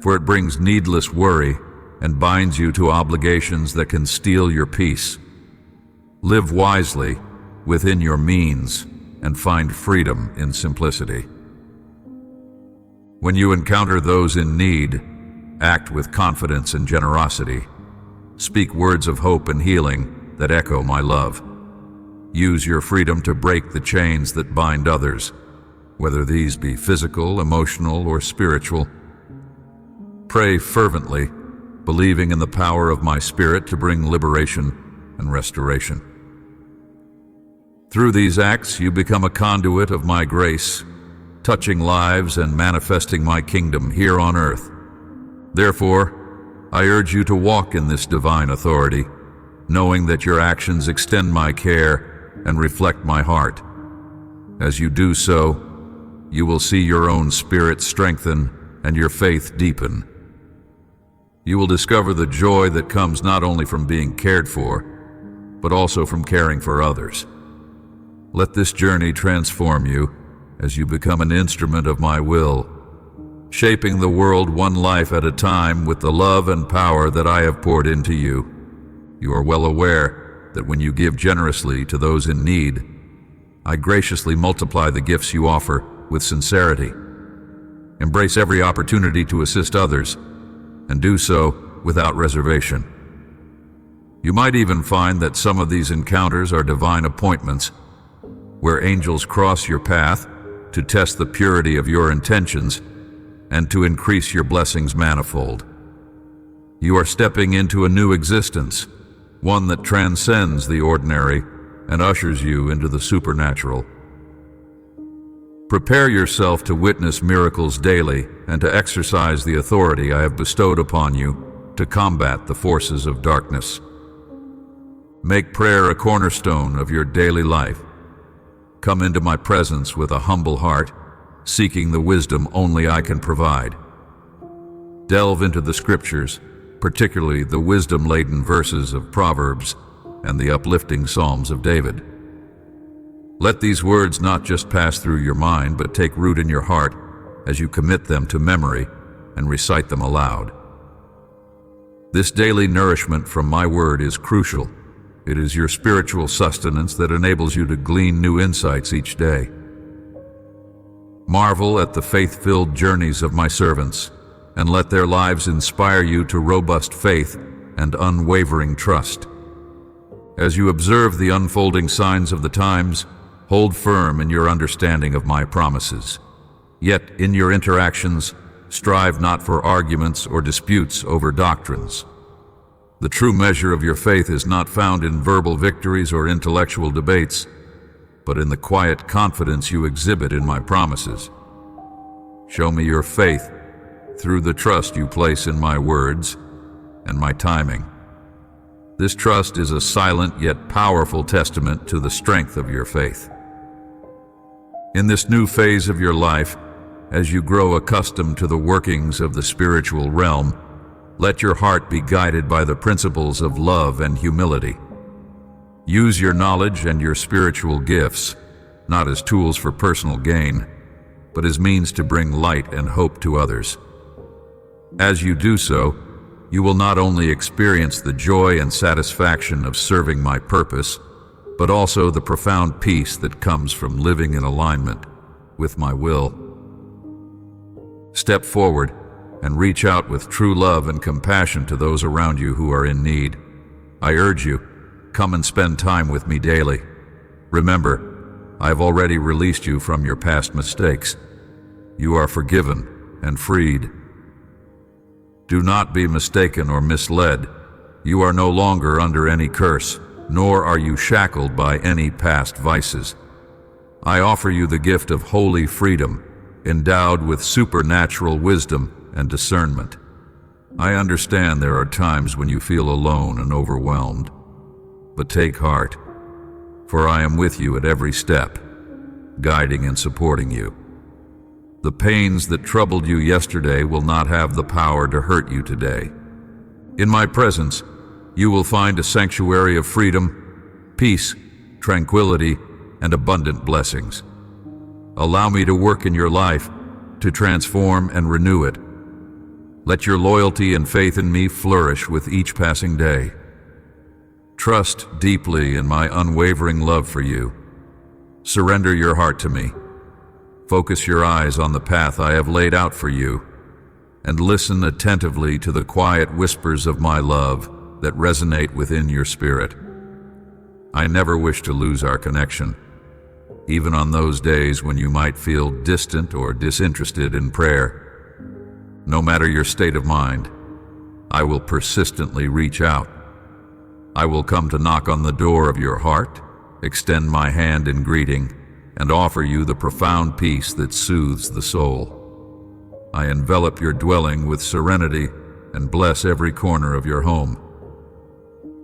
for it brings needless worry and binds you to obligations that can steal your peace. Live wisely within your means and find freedom in simplicity. When you encounter those in need, act with confidence and generosity. Speak words of hope and healing that echo my love. Use your freedom to break the chains that bind others, whether these be physical, emotional, or spiritual. Pray fervently, believing in the power of my Spirit to bring liberation and restoration. Through these acts, you become a conduit of my grace, touching lives and manifesting my kingdom here on earth. Therefore, I urge you to walk in this divine authority, knowing that your actions extend my care and reflect my heart. As you do so, you will see your own spirit strengthen and your faith deepen. You will discover the joy that comes not only from being cared for, but also from caring for others. Let this journey transform you as you become an instrument of my will, shaping the world one life at a time with the love and power that I have poured into you. You are well aware that when you give generously to those in need, I graciously multiply the gifts you offer with sincerity. Embrace every opportunity to assist others, and do so without reservation. You might even find that some of these encounters are divine appointments, where angels cross your path to test the purity of your intentions and to increase your blessings manifold. You are stepping into a new existence, one that transcends the ordinary and ushers you into the supernatural. Prepare yourself to witness miracles daily and to exercise the authority I have bestowed upon you to combat the forces of darkness. Make prayer a cornerstone of your daily life. Come into my presence with a humble heart, seeking the wisdom only I can provide. Delve into the scriptures, particularly the wisdom-laden verses of Proverbs and the uplifting Psalms of David. Let these words not just pass through your mind, but take root in your heart as you commit them to memory and recite them aloud. This daily nourishment from my word is crucial. It is your spiritual sustenance that enables you to glean new insights each day. Marvel at the faith-filled journeys of my servants, and let their lives inspire you to robust faith and unwavering trust. As you observe the unfolding signs of the times, hold firm in your understanding of my promises. Yet in your interactions, strive not for arguments or disputes over doctrines. The true measure of your faith is not found in verbal victories or intellectual debates, but in the quiet confidence you exhibit in my promises. Show me your faith through the trust you place in my words and my timing. This trust is a silent yet powerful testament to the strength of your faith. In this new phase of your life, as you grow accustomed to the workings of the spiritual realm, let your heart be guided by the principles of love and humility. Use your knowledge and your spiritual gifts, not as tools for personal gain, but as means to bring light and hope to others. As you do so, you will not only experience the joy and satisfaction of serving my purpose, but also the profound peace that comes from living in alignment with my will. Step forward and reach out with true love and compassion to those around you who are in need. I urge you, come and spend time with me daily. Remember, I have already released you from your past mistakes. You are forgiven and freed. Do not be mistaken or misled. You are no longer under any curse, nor are you shackled by any past vices. I offer you the gift of holy freedom, endowed with supernatural wisdom and discernment. I understand there are times when you feel alone and overwhelmed, but take heart, for I am with you at every step, guiding and supporting you. The pains that troubled you yesterday will not have the power to hurt you today. In my presence, you will find a sanctuary of freedom, peace, tranquility, and abundant blessings. Allow me to work in your life, to transform and renew it. Let your loyalty and faith in me flourish with each passing day. Trust deeply in my unwavering love for you. Surrender your heart to me. Focus your eyes on the path I have laid out for you, and listen attentively to the quiet whispers of my love that resonate within your spirit. I never wish to lose our connection, even on those days when you might feel distant or disinterested in prayer. No matter your state of mind, I will persistently reach out. I will come to knock on the door of your heart, extend my hand in greeting, and offer you the profound peace that soothes the soul. I envelop your dwelling with serenity and bless every corner of your home.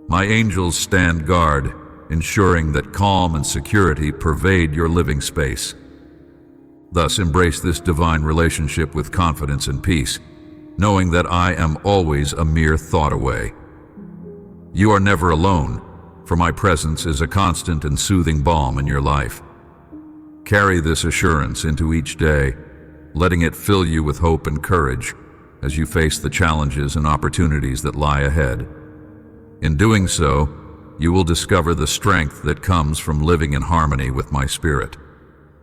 My angels stand guard, ensuring that calm and security pervade your living space. Thus, embrace this divine relationship with confidence and peace, knowing that I am always a mere thought away. You are never alone, for my presence is a constant and soothing balm in your life. Carry this assurance into each day, letting it fill you with hope and courage as you face the challenges and opportunities that lie ahead. In doing so, you will discover the strength that comes from living in harmony with my spirit,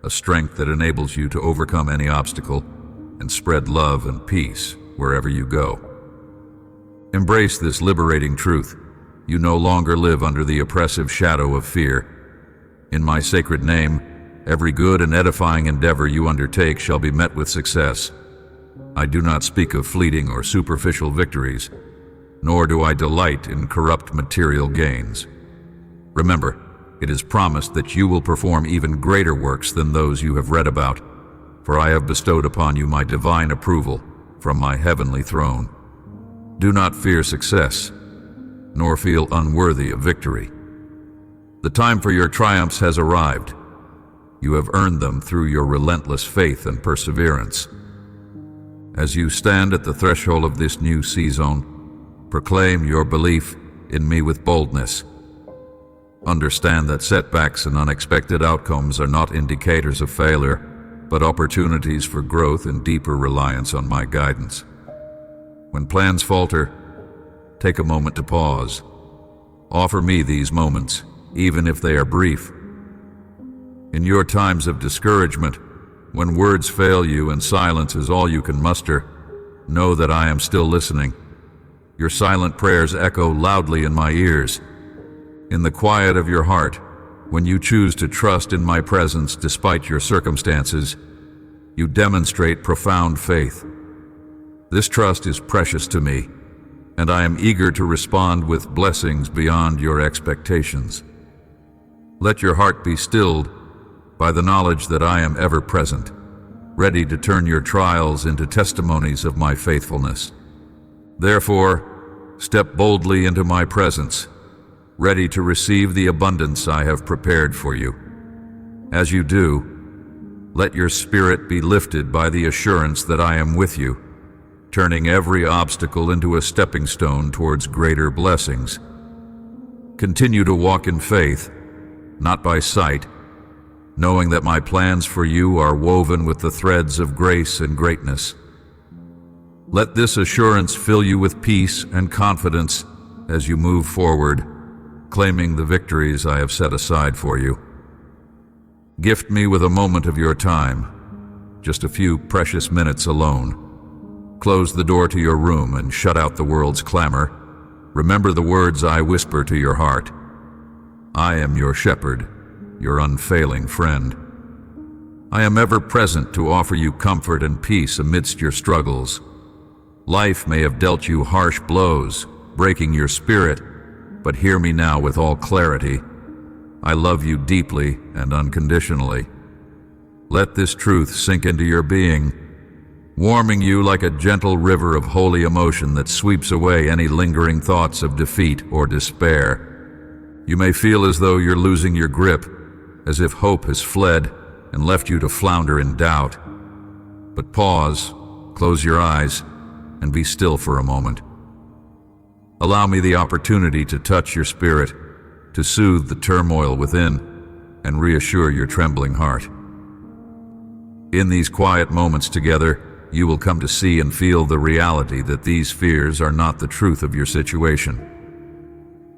a strength that enables you to overcome any obstacle and spread love and peace wherever you go. Embrace this liberating truth. You no longer live under the oppressive shadow of fear. In my sacred name, every good and edifying endeavor you undertake shall be met with success. I do not speak of fleeting or superficial victories, nor do I delight in corrupt material gains. Remember, it is promised that you will perform even greater works than those you have read about, for I have bestowed upon you my divine approval from my heavenly throne. Do not fear success, nor feel unworthy of victory. The time for your triumphs has arrived. You have earned them through your relentless faith and perseverance. As you stand at the threshold of this new season, proclaim your belief in me with boldness. Understand that setbacks and unexpected outcomes are not indicators of failure, but opportunities for growth and deeper reliance on my guidance. When plans falter, take a moment to pause. Offer me these moments, even if they are brief. In your times of discouragement, when words fail you and silence is all you can muster, know that I am still listening. Your silent prayers echo loudly in my ears. In the quiet of your heart, when you choose to trust in my presence despite your circumstances, you demonstrate profound faith. This trust is precious to me, and I am eager to respond with blessings beyond your expectations. Let your heart be stilled by the knowledge that I am ever present, ready to turn your trials into testimonies of my faithfulness. Therefore, step boldly into my presence, ready to receive the abundance I have prepared for you. As you do, let your spirit be lifted by the assurance that I am with you, turning every obstacle into a stepping stone towards greater blessings. Continue to walk in faith, not by sight, knowing that my plans for you are woven with the threads of grace and greatness. Let this assurance fill you with peace and confidence as you move forward, claiming the victories I have set aside for you. Gift me with a moment of your time, just a few precious minutes alone. Close the door to your room and shut out the world's clamor. Remember the words I whisper to your heart. I am your shepherd, your unfailing friend. I am ever present to offer you comfort and peace amidst your struggles. Life may have dealt you harsh blows, breaking your spirit, but hear me now with all clarity. I love you deeply and unconditionally. Let this truth sink into your being, warming you like a gentle river of holy emotion that sweeps away any lingering thoughts of defeat or despair. You may feel as though you're losing your grip, as if hope has fled and left you to flounder in doubt. But pause, close your eyes, and be still for a moment. Allow me the opportunity to touch your spirit, to soothe the turmoil within, and reassure your trembling heart. In these quiet moments together, you will come to see and feel the reality that these fears are not the truth of your situation.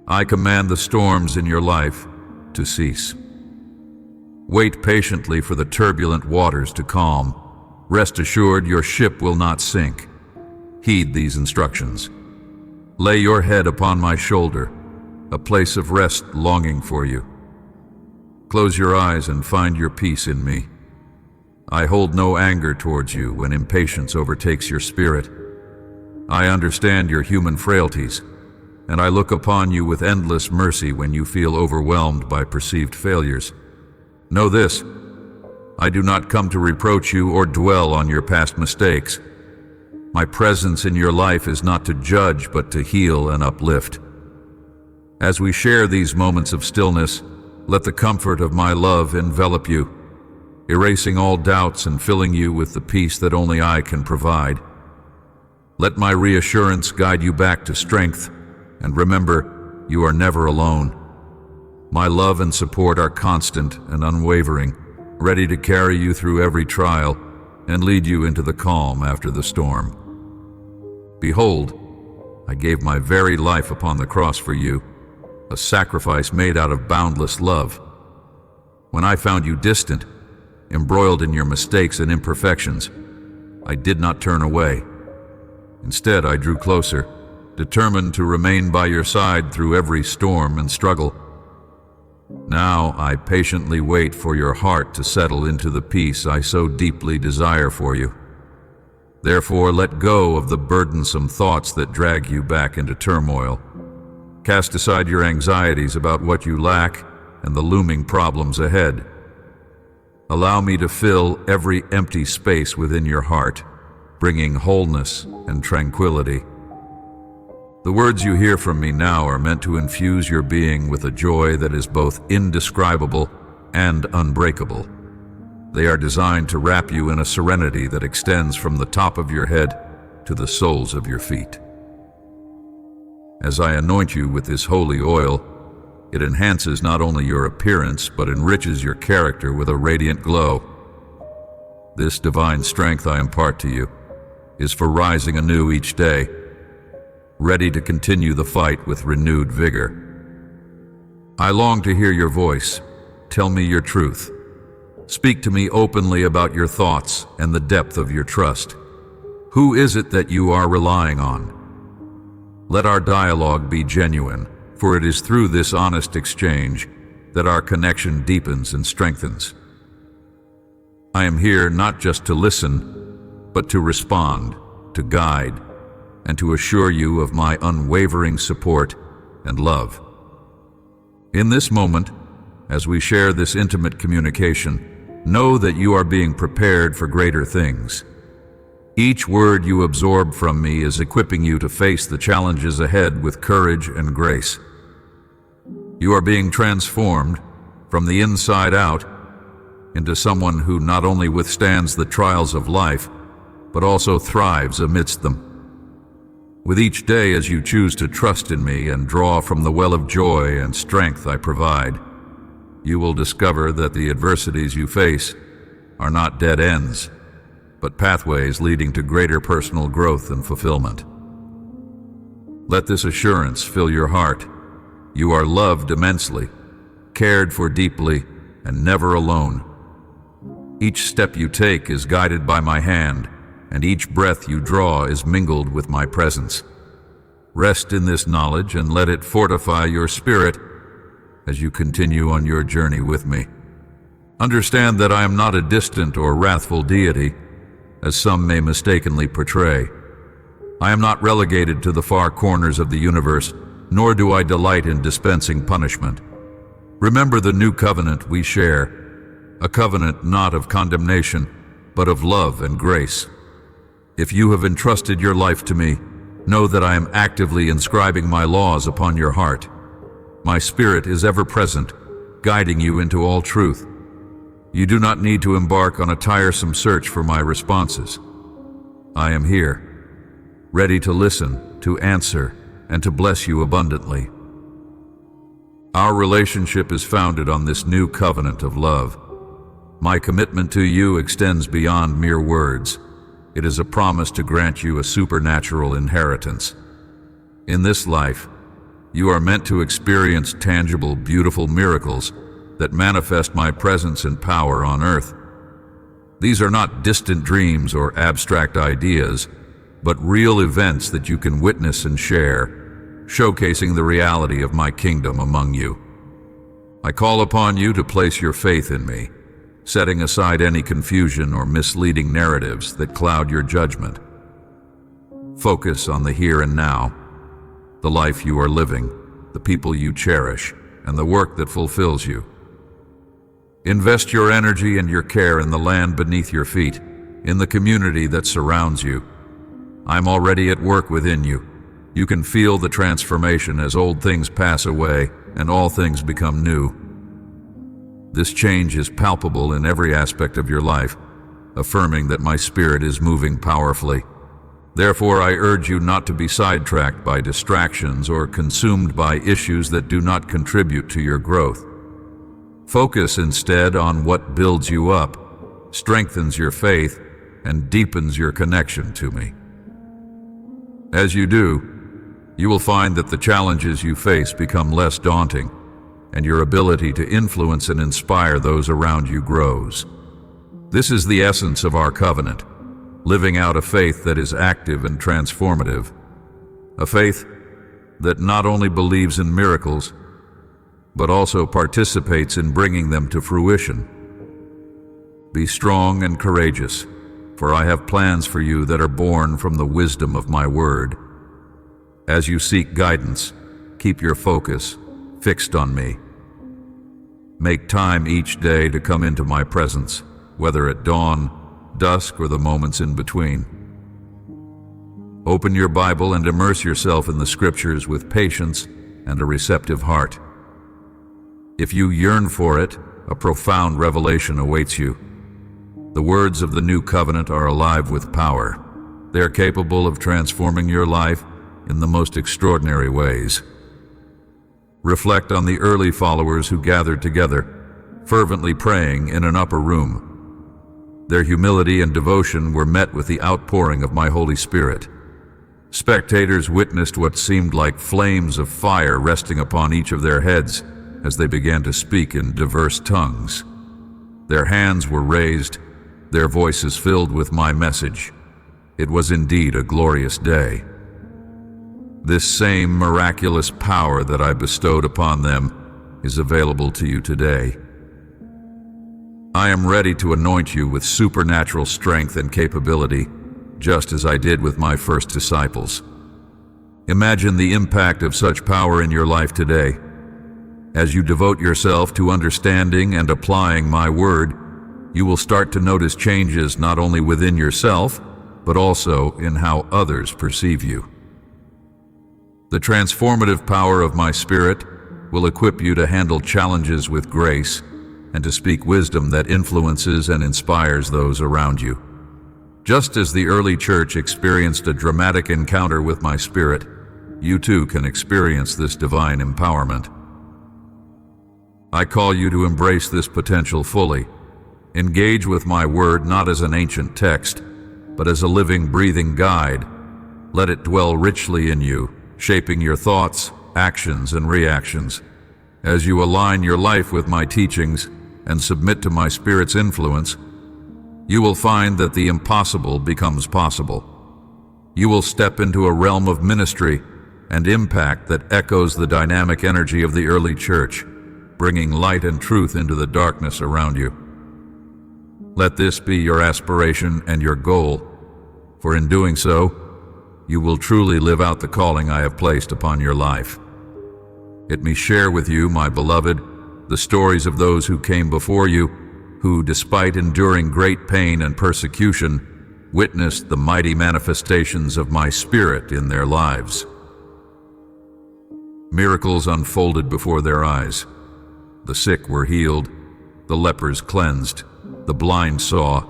I command the storms in your life to cease. Wait patiently for the turbulent waters to calm. Rest assured your ship will not sink. Heed these instructions. Lay your head upon my shoulder, a place of rest longing for you. Close your eyes and find your peace in me. I hold no anger towards you when impatience overtakes your spirit. I understand your human frailties, and I look upon you with endless mercy when you feel overwhelmed by perceived failures. Know this, I do not come to reproach you or dwell on your past mistakes. My presence in your life is not to judge, but to heal and uplift. As we share these moments of stillness, let the comfort of my love envelop you, erasing all doubts and filling you with the peace that only I can provide. Let my reassurance guide you back to strength, and remember, you are never alone. My love and support are constant and unwavering, ready to carry you through every trial and lead you into the calm after the storm. Behold, I gave my very life upon the cross for you, a sacrifice made out of boundless love. When I found you distant, embroiled in your mistakes and imperfections, I did not turn away. Instead, I drew closer, determined to remain by your side through every storm and struggle. Now I patiently wait for your heart to settle into the peace I so deeply desire for you. Therefore, let go of the burdensome thoughts that drag you back into turmoil. Cast aside your anxieties about what you lack and the looming problems ahead. Allow me to fill every empty space within your heart, bringing wholeness and tranquility. The words you hear from me now are meant to infuse your being with a joy that is both indescribable and unbreakable. They are designed to wrap you in a serenity that extends from the top of your head to the soles of your feet. As I anoint you with this holy oil, it enhances not only your appearance, but enriches your character with a radiant glow. This divine strength I impart to you is for rising anew each day, ready to continue the fight with renewed vigor. I long to hear your voice. Tell me your truth. Speak to me openly about your thoughts and the depth of your trust. Who is it that you are relying on? Let our dialogue be genuine, for it is through this honest exchange that our connection deepens and strengthens. I am here not just to listen, but to respond, to guide, and to assure you of my unwavering support and love. In this moment, as we share this intimate communication, know that you are being prepared for greater things. Each word you absorb from me is equipping you to face the challenges ahead with courage and grace. You are being transformed from the inside out into someone who not only withstands the trials of life, but also thrives amidst them. With each day as you choose to trust in me and draw from the well of joy and strength I provide, you will discover that the adversities you face are not dead ends, but pathways leading to greater personal growth and fulfillment. Let this assurance fill your heart. You are loved immensely, cared for deeply, and never alone. Each step you take is guided by my hand, and each breath you draw is mingled with my presence. Rest in this knowledge and let it fortify your spirit as you continue on your journey with me. Understand that I am not a distant or wrathful deity, as some may mistakenly portray. I am not relegated to the far corners of the universe, nor do I delight in dispensing punishment. Remember the new covenant we share, a covenant not of condemnation, but of love and grace. If you have entrusted your life to me, know that I am actively inscribing my laws upon your heart. My spirit is ever present, guiding you into all truth. You do not need to embark on a tiresome search for my responses. I am here, ready to listen, to answer, and to bless you abundantly. Our relationship is founded on this new covenant of love. My commitment to you extends beyond mere words. It is a promise to grant you a supernatural inheritance. In this life, you are meant to experience tangible, beautiful miracles that manifest my presence and power on earth. These are not distant dreams or abstract ideas, but real events that you can witness and share, showcasing the reality of my kingdom among you. I call upon you to place your faith in me, setting aside any confusion or misleading narratives that cloud your judgment. Focus on the here and now, the life you are living, the people you cherish, and the work that fulfills you. Invest your energy and your care in the land beneath your feet, in the community that surrounds you. I'm already at work within you. You can feel the transformation as old things pass away and all things become new. This change is palpable in every aspect of your life, affirming that my spirit is moving powerfully. Therefore, I urge you not to be sidetracked by distractions or consumed by issues that do not contribute to your growth. Focus instead on what builds you up, strengthens your faith, and deepens your connection to me. As you do, you will find that the challenges you face become less daunting, and your ability to influence and inspire those around you grows. This is the essence of our covenant, living out a faith that is active and transformative, a faith that not only believes in miracles, but also participates in bringing them to fruition. Be strong and courageous, for I have plans for you that are born from the wisdom of my word. As you seek guidance, keep your focus fixed on me. Make time each day to come into my presence, whether at dawn, dusk, or the moments in between. Open your Bible and immerse yourself in the scriptures with patience and a receptive heart. If you yearn for it, a profound revelation awaits you. The words of the new covenant are alive with power. They are capable of transforming your life in the most extraordinary ways. Reflect on the early followers who gathered together, fervently praying in an upper room. Their humility and devotion were met with the outpouring of my Holy Spirit. Spectators witnessed what seemed like flames of fire resting upon each of their heads as they began to speak in diverse tongues. Their hands were raised, their voices filled with my message. It was indeed a glorious day. This same miraculous power that I bestowed upon them is available to you today. I am ready to anoint you with supernatural strength and capability, just as I did with my first disciples. Imagine the impact of such power in your life today. As you devote yourself to understanding and applying my word, you will start to notice changes not only within yourself, but also in how others perceive you. The transformative power of my Spirit will equip you to handle challenges with grace and to speak wisdom that influences and inspires those around you. Just as the early church experienced a dramatic encounter with my Spirit, you too can experience this divine empowerment. I call you to embrace this potential fully. Engage with my word not as an ancient text, but as a living, breathing guide. Let it dwell richly in you, shaping your thoughts, actions, and reactions. As you align your life with my teachings and submit to my Spirit's influence, you will find that the impossible becomes possible. You will step into a realm of ministry and impact that echoes the dynamic energy of the early church, bringing light and truth into the darkness around you. Let this be your aspiration and your goal, for in doing so, you will truly live out the calling I have placed upon your life. Let me share with you, my beloved, the stories of those who came before you, who, despite enduring great pain and persecution, witnessed the mighty manifestations of my Spirit in their lives. Miracles unfolded before their eyes. The sick were healed, the lepers cleansed, the blind saw,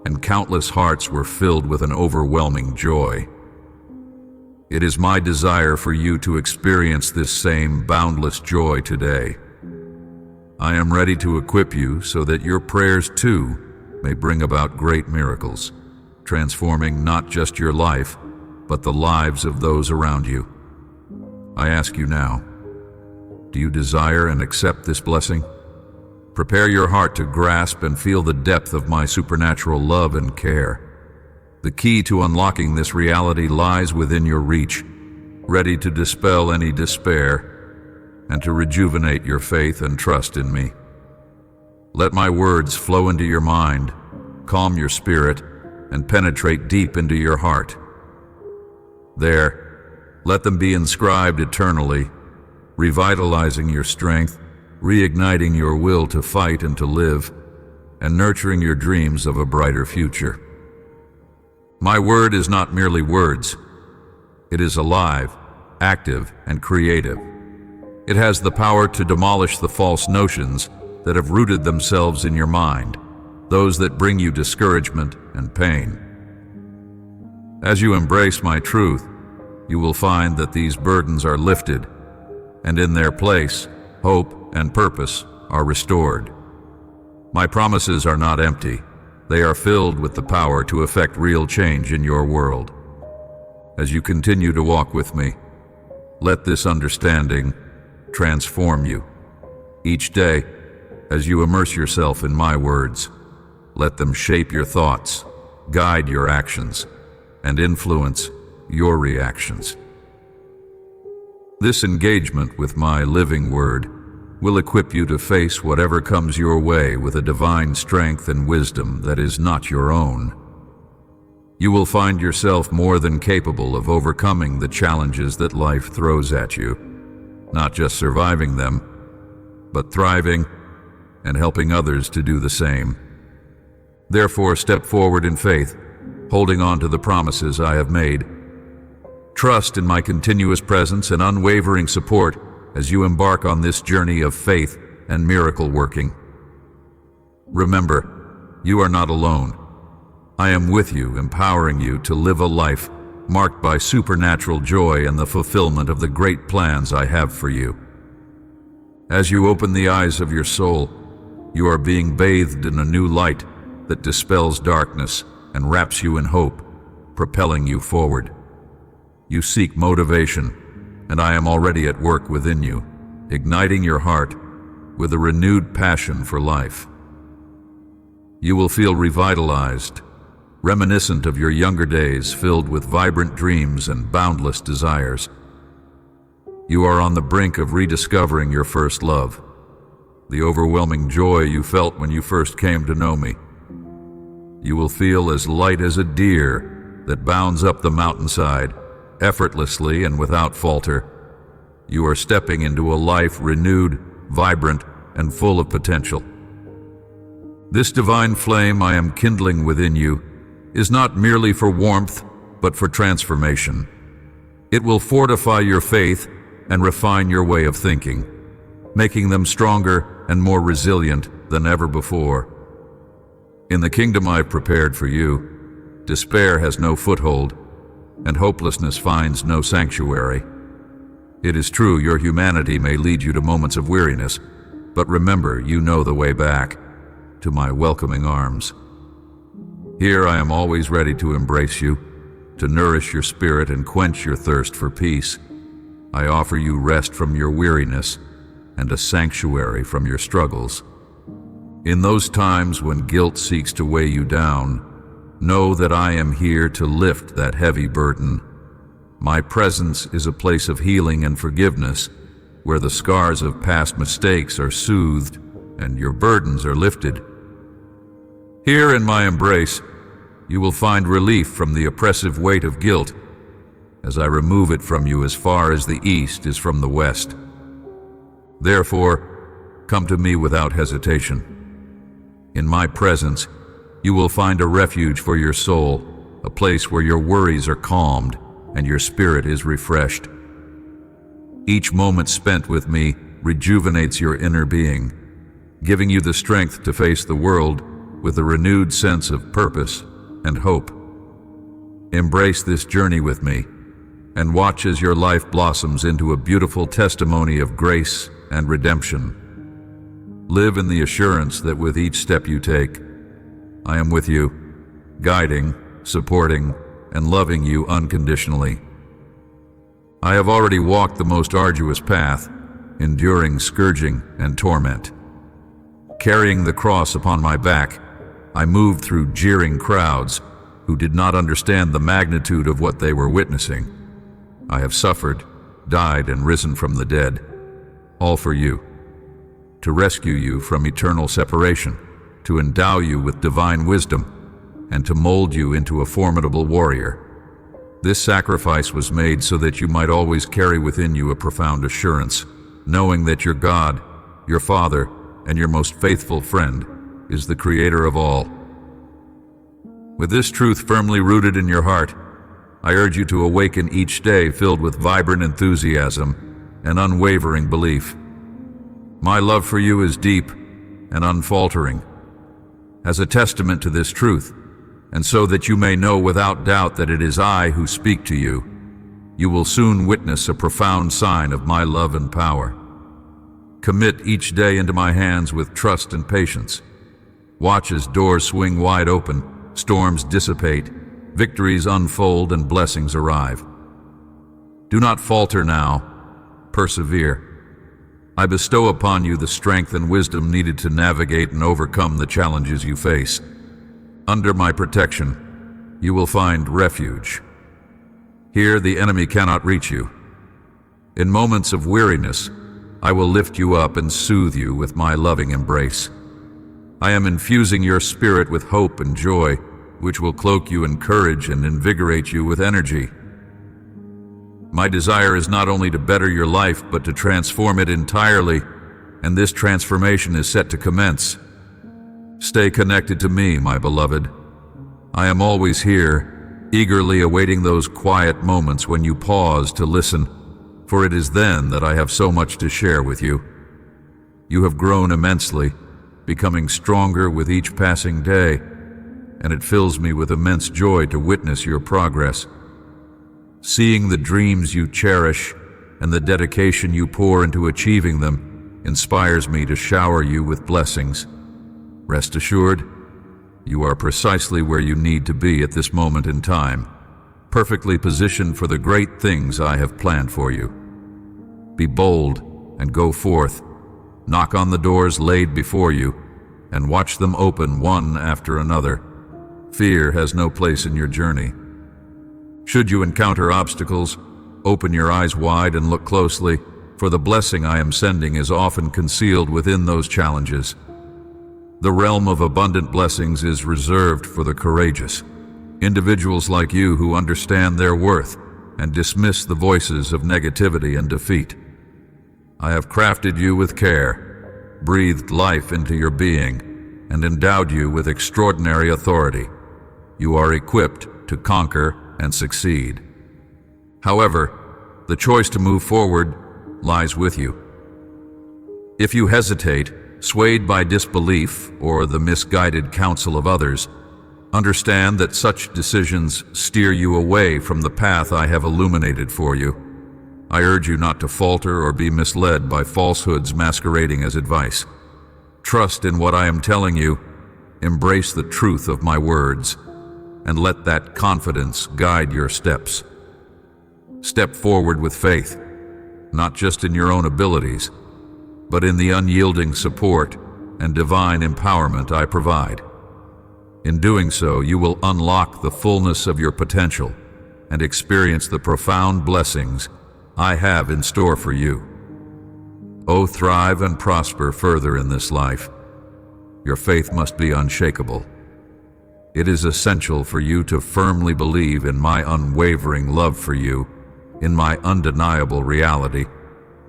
and countless hearts were filled with an overwhelming joy. It is my desire for you to experience this same boundless joy today. I am ready to equip you so that your prayers too may bring about great miracles, transforming not just your life, but the lives of those around you. I ask you now, do you desire and accept this blessing? Prepare your heart to grasp and feel the depth of my supernatural love and care. The key to unlocking this reality lies within your reach, ready to dispel any despair and to rejuvenate your faith and trust in me. Let my words flow into your mind, calm your spirit, and penetrate deep into your heart. There, let them be inscribed eternally, revitalizing your strength, reigniting your will to fight and to live, and nurturing your dreams of a brighter future. My word is not merely words. It is alive, active, and creative. It has the power to demolish the false notions that have rooted themselves in your mind, those that bring you discouragement and pain. As you embrace my truth, you will find that these burdens are lifted, and in their place, hope and purpose are restored. My promises are not empty. They are filled with the power to effect real change in your world. As you continue to walk with me, let this understanding transform you. Each day, as you immerse yourself in my words, let them shape your thoughts, guide your actions, and influence your reactions. This engagement with my living word will equip you to face whatever comes your way with a divine strength and wisdom that is not your own. You will find yourself more than capable of overcoming the challenges that life throws at you, not just surviving them, but thriving and helping others to do the same. Therefore, step forward in faith, holding on to the promises I have made. Trust in my continuous presence and unwavering support as you embark on this journey of faith and miracle working. Remember, you are not alone. I am with you, empowering you to live a life marked by supernatural joy and the fulfillment of the great plans I have for you. As you open the eyes of your soul, you are being bathed in a new light that dispels darkness and wraps you in hope, propelling you forward. You seek motivation, and I am already at work within you, igniting your heart with a renewed passion for life. You will feel revitalized, reminiscent of your younger days filled with vibrant dreams and boundless desires. You are on the brink of rediscovering your first love, the overwhelming joy you felt when you first came to know me. You will feel as light as a deer that bounds up the mountainside, effortlessly and without falter. You are stepping into a life renewed, vibrant, and full of potential. This divine flame I am kindling within you is not merely for warmth, but for transformation. It will fortify your faith and refine your way of thinking, making them stronger and more resilient than ever before. In the kingdom I've prepared for you, despair has no foothold, and hopelessness finds no sanctuary. It is true your humanity may lead you to moments of weariness, but remember, you know the way back to my welcoming arms. Here I am always ready to embrace you, to nourish your spirit and quench your thirst for peace. I offer you rest from your weariness and a sanctuary from your struggles. In those times when guilt seeks to weigh you down, know that I am here to lift that heavy burden. My presence is a place of healing and forgiveness, where the scars of past mistakes are soothed and your burdens are lifted. Here in my embrace, you will find relief from the oppressive weight of guilt as I remove it from you as far as the east is from the west. Therefore, come to me without hesitation. In my presence, you will find a refuge for your soul, a place where your worries are calmed and your spirit is refreshed. Each moment spent with me rejuvenates your inner being, giving you the strength to face the world with a renewed sense of purpose and hope. Embrace this journey with me and watch as your life blossoms into a beautiful testimony of grace and redemption. Live in the assurance that with each step you take, I am with you, guiding, supporting, and loving you unconditionally. I have already walked the most arduous path, enduring scourging and torment. Carrying the cross upon my back, I moved through jeering crowds who did not understand the magnitude of what they were witnessing. I have suffered, died, and risen from the dead, all for you, to rescue you from eternal separation, to endow you with divine wisdom, and to mold you into a formidable warrior. This sacrifice was made so that you might always carry within you a profound assurance, knowing that your God, your Father, and your most faithful friend is the Creator of all. With this truth firmly rooted in your heart, I urge you to awaken each day filled with vibrant enthusiasm and unwavering belief. My love for you is deep and unfaltering. As a testament to this truth, and so that you may know without doubt that it is I who speak to you, you will soon witness a profound sign of my love and power. Commit each day into my hands with trust and patience. Watch as doors swing wide open, storms dissipate, victories unfold, and blessings arrive. Do not falter now. Persevere. I bestow upon you the strength and wisdom needed to navigate and overcome the challenges you face. Under my protection, you will find refuge. Here the enemy cannot reach you. In moments of weariness, I will lift you up and soothe you with my loving embrace. I am infusing your spirit with hope and joy, which will cloak you in courage and invigorate you with energy. My desire is not only to better your life, but to transform it entirely, and this transformation is set to commence. Stay connected to me, my beloved. I am always here, eagerly awaiting those quiet moments when you pause to listen, for it is then that I have so much to share with you. You have grown immensely, becoming stronger with each passing day, and it fills me with immense joy to witness your progress. Seeing the dreams you cherish and the dedication you pour into achieving them inspires me to shower you with blessings. Rest assured, you are precisely where you need to be at this moment in time, perfectly positioned for the great things I have planned for you. Be bold and go forth. Knock on the doors laid before you and watch them open one after another. Fear has no place in your journey. Should you encounter obstacles, open your eyes wide and look closely, for the blessing I am sending is often concealed within those challenges. The realm of abundant blessings is reserved for the courageous, individuals like you who understand their worth and dismiss the voices of negativity and defeat. I have crafted you with care, breathed life into your being, and endowed you with extraordinary authority. You are equipped to conquer and succeed. However, the choice to move forward lies with you. If you hesitate, swayed by disbelief or the misguided counsel of others, understand that such decisions steer you away from the path I have illuminated for you. I urge you not to falter or be misled by falsehoods masquerading as advice. Trust in what I am telling you, embrace the truth of my words, and let that confidence guide your steps. Step forward with faith, not just in your own abilities, but in the unyielding support and divine empowerment I provide. In doing so, you will unlock the fullness of your potential and experience the profound blessings I have in store for you. Oh, thrive and prosper further in this life. Your faith must be unshakable. It is essential for you to firmly believe in my unwavering love for you in my undeniable reality,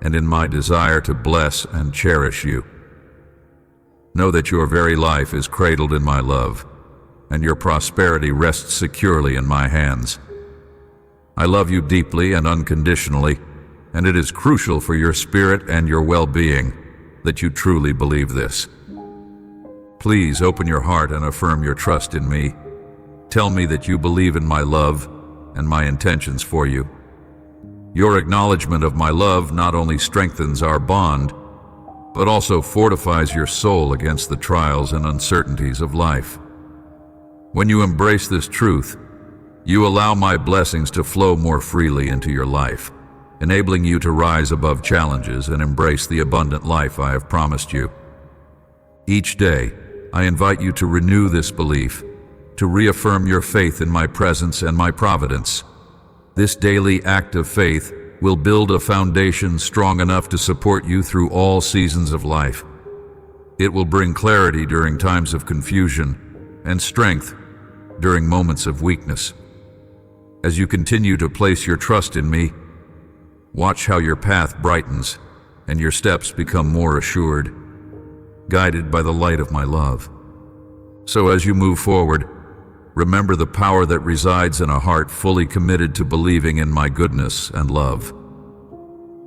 and in my desire to bless and cherish you. Know that your very life is cradled in my love, and your prosperity rests securely in my hands. I love you deeply and unconditionally, and it is crucial for your spirit and your well-being that you truly believe this. Please open your heart and affirm your trust in me. Tell me that you believe in my love and my intentions for you. Your acknowledgement of my love not only strengthens our bond, but also fortifies your soul against the trials and uncertainties of life. When you embrace this truth, you allow my blessings to flow more freely into your life, enabling you to rise above challenges and embrace the abundant life I have promised you. Each day, I invite you to renew this belief, to reaffirm your faith in my presence and my providence. This daily act of faith will build a foundation strong enough to support you through all seasons of life. It will bring clarity during times of confusion and strength during moments of weakness. As you continue to place your trust in me, watch how your path brightens and your steps become more assured, guided by the light of my love. So as you move forward, remember the power that resides in a heart fully committed to believing in my goodness and love.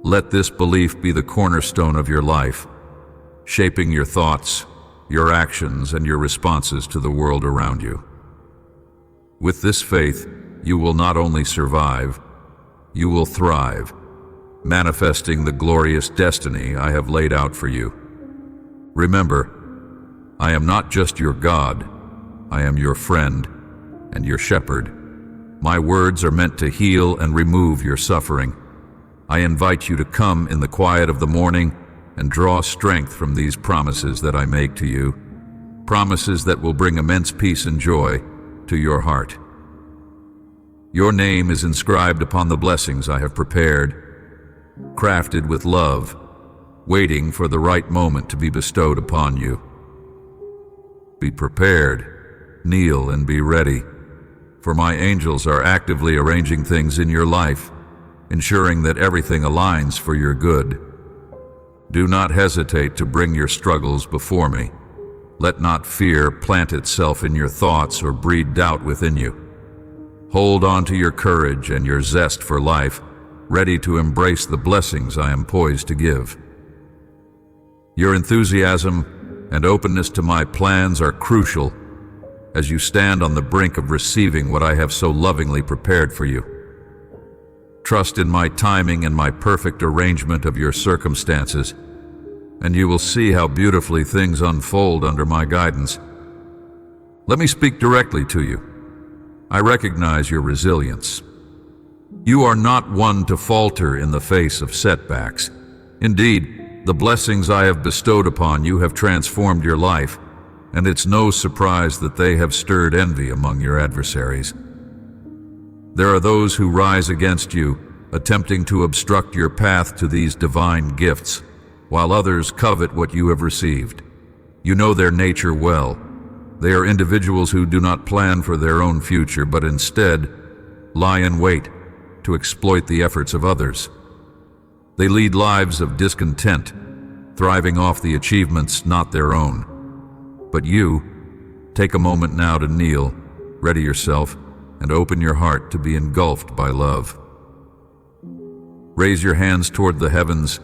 Let this belief be the cornerstone of your life, shaping your thoughts, your actions, and your responses to the world around you. With this faith, you will not only survive, you will thrive, manifesting the glorious destiny I have laid out for you. Remember, I am not just your God, I am your friend and your shepherd. My words are meant to heal and remove your suffering. I invite you to come in the quiet of the morning and draw strength from these promises that I make to you, promises that will bring immense peace and joy to your heart. Your name is inscribed upon the blessings I have prepared, crafted with love, waiting for the right moment to be bestowed upon you. Be prepared, kneel and be ready, for my angels are actively arranging things in your life, ensuring that everything aligns for your good. Do not hesitate to bring your struggles before me. Let not fear plant itself in your thoughts or breed doubt within you. Hold on to your courage and your zest for life, ready to embrace the blessings I am poised to give. Your enthusiasm and openness to my plans are crucial as you stand on the brink of receiving what I have so lovingly prepared for you. Trust in my timing and my perfect arrangement of your circumstances, and you will see how beautifully things unfold under my guidance. Let me speak directly to you. I recognize your resilience. You are not one to falter in the face of setbacks. Indeed, the blessings I have bestowed upon you have transformed your life, and it's no surprise that they have stirred envy among your adversaries. There are those who rise against you, attempting to obstruct your path to these divine gifts, while others covet what you have received. You know their nature well. They are individuals who do not plan for their own future, but instead lie in wait to exploit the efforts of others. They lead lives of discontent, thriving off the achievements not their own. But you, take a moment now to kneel, ready yourself, and open your heart to be engulfed by love. Raise your hands toward the heavens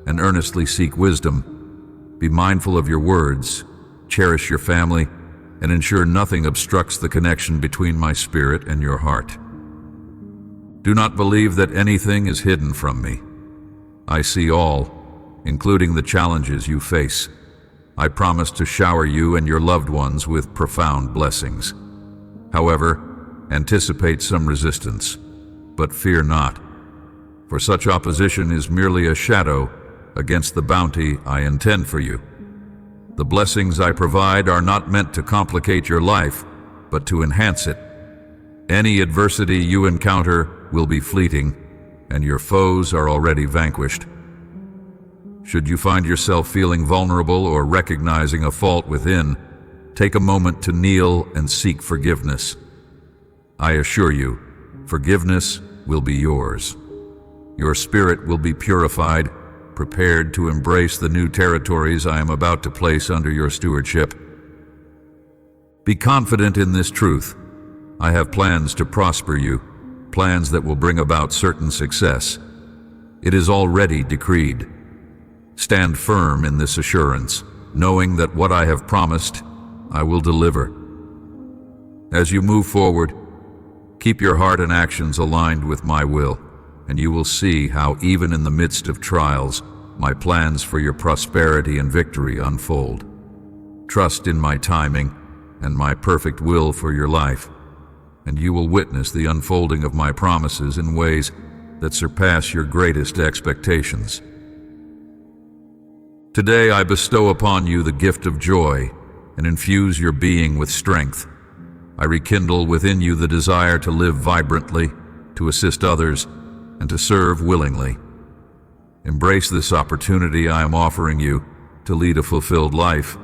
and earnestly seek wisdom. Be mindful of your words, cherish your family, and ensure nothing obstructs the connection between my spirit and your heart. Do not believe that anything is hidden from me. I see all, including the challenges you face. I promise to shower you and your loved ones with profound blessings. However, anticipate some resistance, but fear not, for such opposition is merely a shadow against the bounty I intend for you. The blessings I provide are not meant to complicate your life, but to enhance it. Any adversity you encounter will be fleeting, and your foes are already vanquished. Should you find yourself feeling vulnerable or recognizing a fault within, take a moment to kneel and seek forgiveness. I assure you, forgiveness will be yours. Your spirit will be purified, prepared to embrace the new territories I am about to place under your stewardship. Be confident in this truth. I have plans to prosper you, plans that will bring about certain success. It is already decreed. Stand firm in this assurance, knowing that what I have promised, I will deliver. As you move forward, keep your heart and actions aligned with my will, and you will see how even in the midst of trials, my plans for your prosperity and victory unfold. Trust in my timing and my perfect will for your life, and you will witness the unfolding of my promises in ways that surpass your greatest expectations. Today I bestow upon you the gift of joy and infuse your being with strength. I rekindle within you the desire to live vibrantly, to assist others, and to serve willingly. Embrace this opportunity I am offering you to lead a fulfilled life,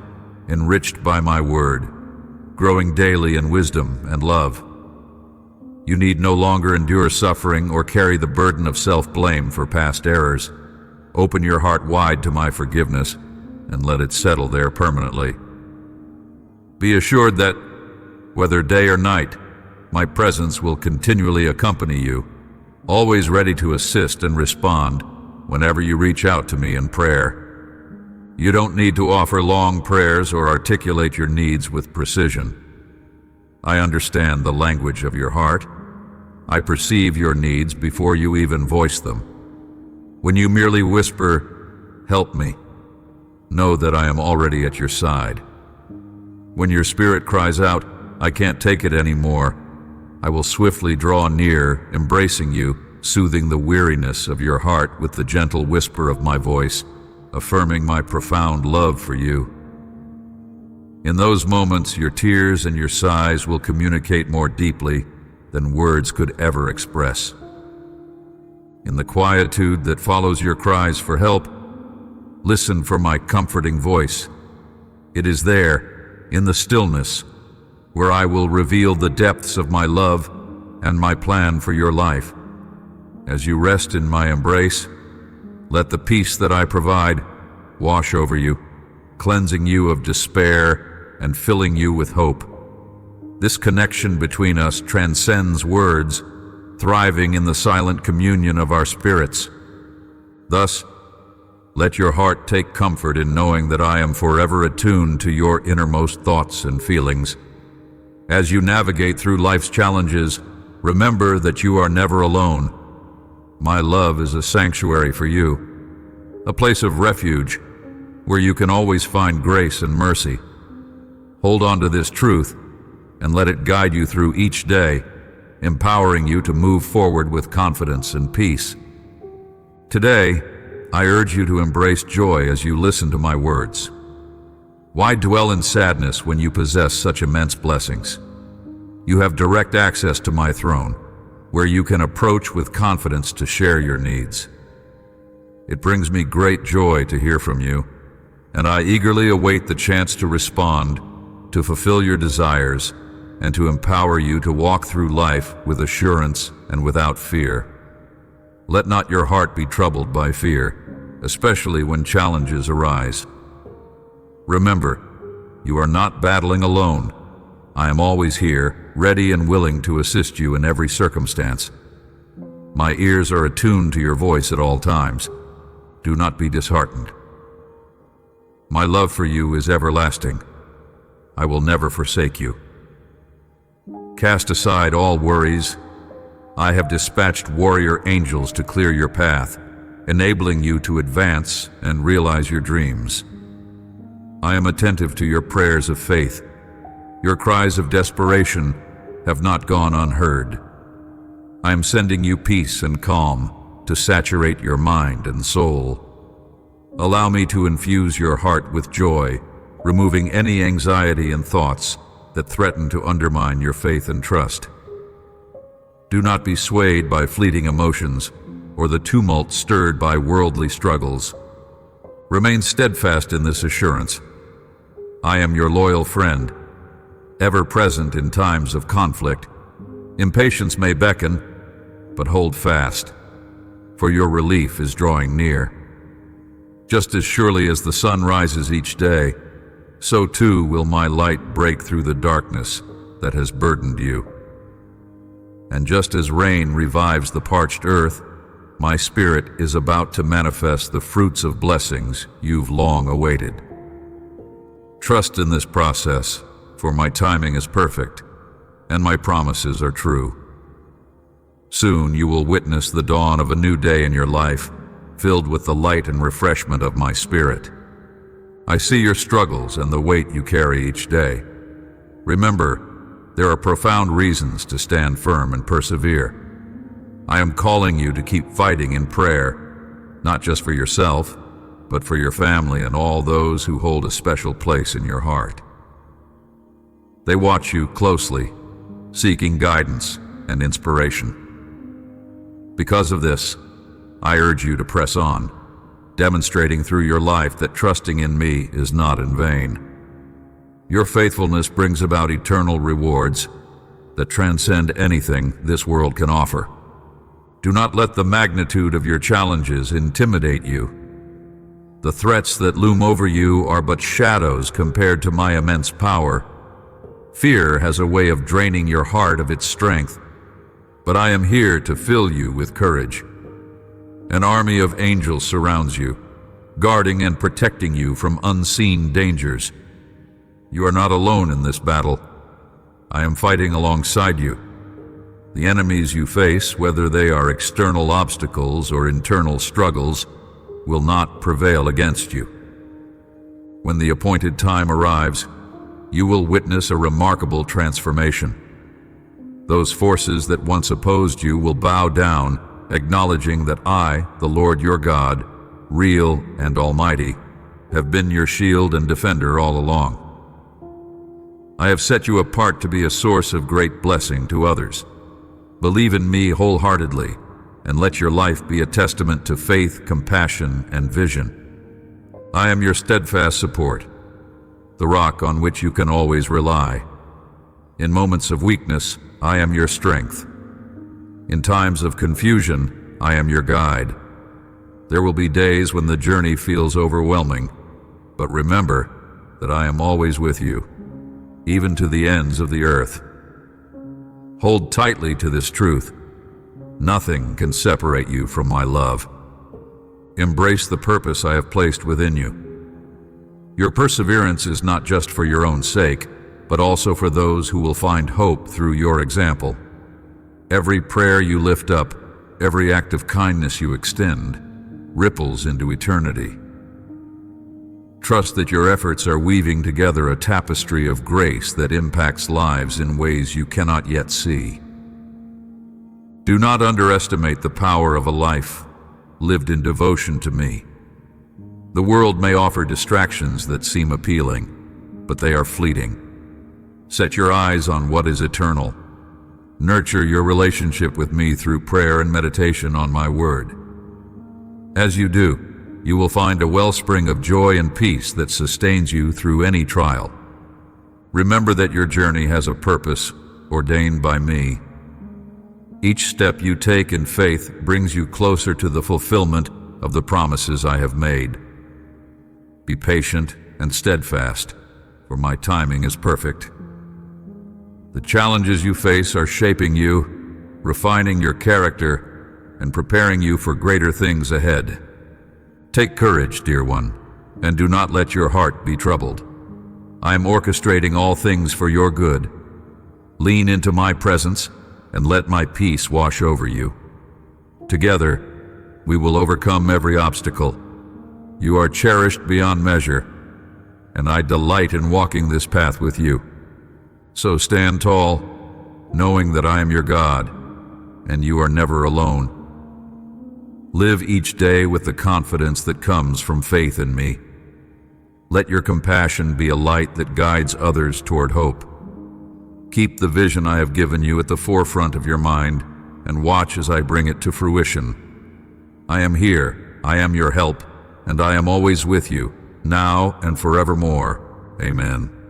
enriched by my word, growing daily in wisdom and love. You need no longer endure suffering or carry the burden of self-blame for past errors. Open your heart wide to my forgiveness and let it settle there permanently. Be assured that, whether day or night, my presence will continually accompany you, always ready to assist and respond whenever you reach out to me in prayer. You don't need to offer long prayers or articulate your needs with precision. I understand the language of your heart. I perceive your needs before you even voice them. When you merely whisper, "Help me," know that I am already at your side. When your spirit cries out, "I can't take it anymore," I will swiftly draw near, embracing you, soothing the weariness of your heart with the gentle whisper of my voice, affirming my profound love for you. In those moments, your tears and your sighs will communicate more deeply than words could ever express. In the quietude that follows your cries for help, listen for my comforting voice. It is there, in the stillness, where I will reveal the depths of my love and my plan for your life. As you rest in my embrace, let the peace that I provide wash over you, cleansing you of despair and filling you with hope. This connection between us transcends words, thriving in the silent communion of our spirits. Thus, let your heart take comfort in knowing that I am forever attuned to your innermost thoughts and feelings. As you navigate through life's challenges, remember that you are never alone. My love is a sanctuary for you, a place of refuge where you can always find grace and mercy. Hold on to this truth and let it guide you through each day, empowering you to move forward with confidence and peace. Today, I urge you to embrace joy as you listen to my words. Why dwell in sadness when you possess such immense blessings? You have direct access to my throne, where you can approach with confidence to share your needs. It brings me great joy to hear from you, and I eagerly await the chance to respond, to fulfill your desires, and to empower you to walk through life with assurance and without fear. Let not your heart be troubled by fear, especially when challenges arise. Remember, you are not battling alone. I am always here, ready and willing to assist you in every circumstance. My ears are attuned to your voice at all times. Do not be disheartened. My love for you is everlasting. I will never forsake you. Cast aside all worries. I have dispatched warrior angels to clear your path, enabling you to advance and realize your dreams. I am attentive to your prayers of faith. Your cries of desperation have not gone unheard. I am sending you peace and calm to saturate your mind and soul. Allow me to infuse your heart with joy, removing any anxiety and thoughts that threaten to undermine your faith and trust. Do not be swayed by fleeting emotions or the tumult stirred by worldly struggles. Remain steadfast in this assurance. I am your loyal friend, ever present in times of conflict. Impatience may beckon, but hold fast, for your relief is drawing near. Just as surely as the sun rises each day, so too will my light break through the darkness that has burdened you. And just as rain revives the parched earth, my Spirit is about to manifest the fruits of blessings you've long awaited. Trust in this process, for my timing is perfect, and my promises are true. Soon you will witness the dawn of a new day in your life, filled with the light and refreshment of my Spirit. I see your struggles and the weight you carry each day. Remember, there are profound reasons to stand firm and persevere. I am calling you to keep fighting in prayer, not just for yourself, but for your family and all those who hold a special place in your heart. They watch you closely, seeking guidance and inspiration. Because of this, I urge you to press on, demonstrating through your life that trusting in me is not in vain. Your faithfulness brings about eternal rewards that transcend anything this world can offer. Do not let the magnitude of your challenges intimidate you. The threats that loom over you are but shadows compared to my immense power. Fear has a way of draining your heart of its strength, but I am here to fill you with courage. An army of angels surrounds you, guarding and protecting you from unseen dangers. You are not alone in this battle. I am fighting alongside you. The enemies you face, whether they are external obstacles or internal struggles, will not prevail against you. When the appointed time arrives, you will witness a remarkable transformation. Those forces that once opposed you will bow down, acknowledging that I, the Lord your God, real and almighty, have been your shield and defender all along. I have set you apart to be a source of great blessing to others. Believe in me wholeheartedly, and let your life be a testament to faith, compassion, and vision. I am your steadfast support, the rock on which you can always rely. In moments of weakness, I am your strength. In times of confusion, I am your guide. There will be days when the journey feels overwhelming, but remember that I am always with you, even to the ends of the earth. Hold tightly to this truth. Nothing can separate you from my love. Embrace the purpose I have placed within you. Your perseverance is not just for your own sake, but also for those who will find hope through your example. Every prayer you lift up, every act of kindness you extend, ripples into eternity. Trust that your efforts are weaving together a tapestry of grace that impacts lives in ways you cannot yet see. Do not underestimate the power of a life lived in devotion to me. The world may offer distractions that seem appealing, but they are fleeting. Set your eyes on what is eternal. Nurture your relationship with me through prayer and meditation on my word. As you do, you will find a wellspring of joy and peace that sustains you through any trial. Remember that your journey has a purpose ordained by me. Each step you take in faith brings you closer to the fulfillment of the promises I have made. Be patient and steadfast, for my timing is perfect. The challenges you face are shaping you, refining your character, and preparing you for greater things ahead. Take courage, dear one, and do not let your heart be troubled. I am orchestrating all things for your good. Lean into my presence and let my peace wash over you. Together, we will overcome every obstacle. You are cherished beyond measure, and I delight in walking this path with you. So stand tall, knowing that I am your God, and you are never alone. Live each day with the confidence that comes from faith in me. Let your compassion be a light that guides others toward hope. Keep the vision I have given you at the forefront of your mind and watch as I bring it to fruition. I am here, I am your help, and I am always with you, now and forevermore. Amen.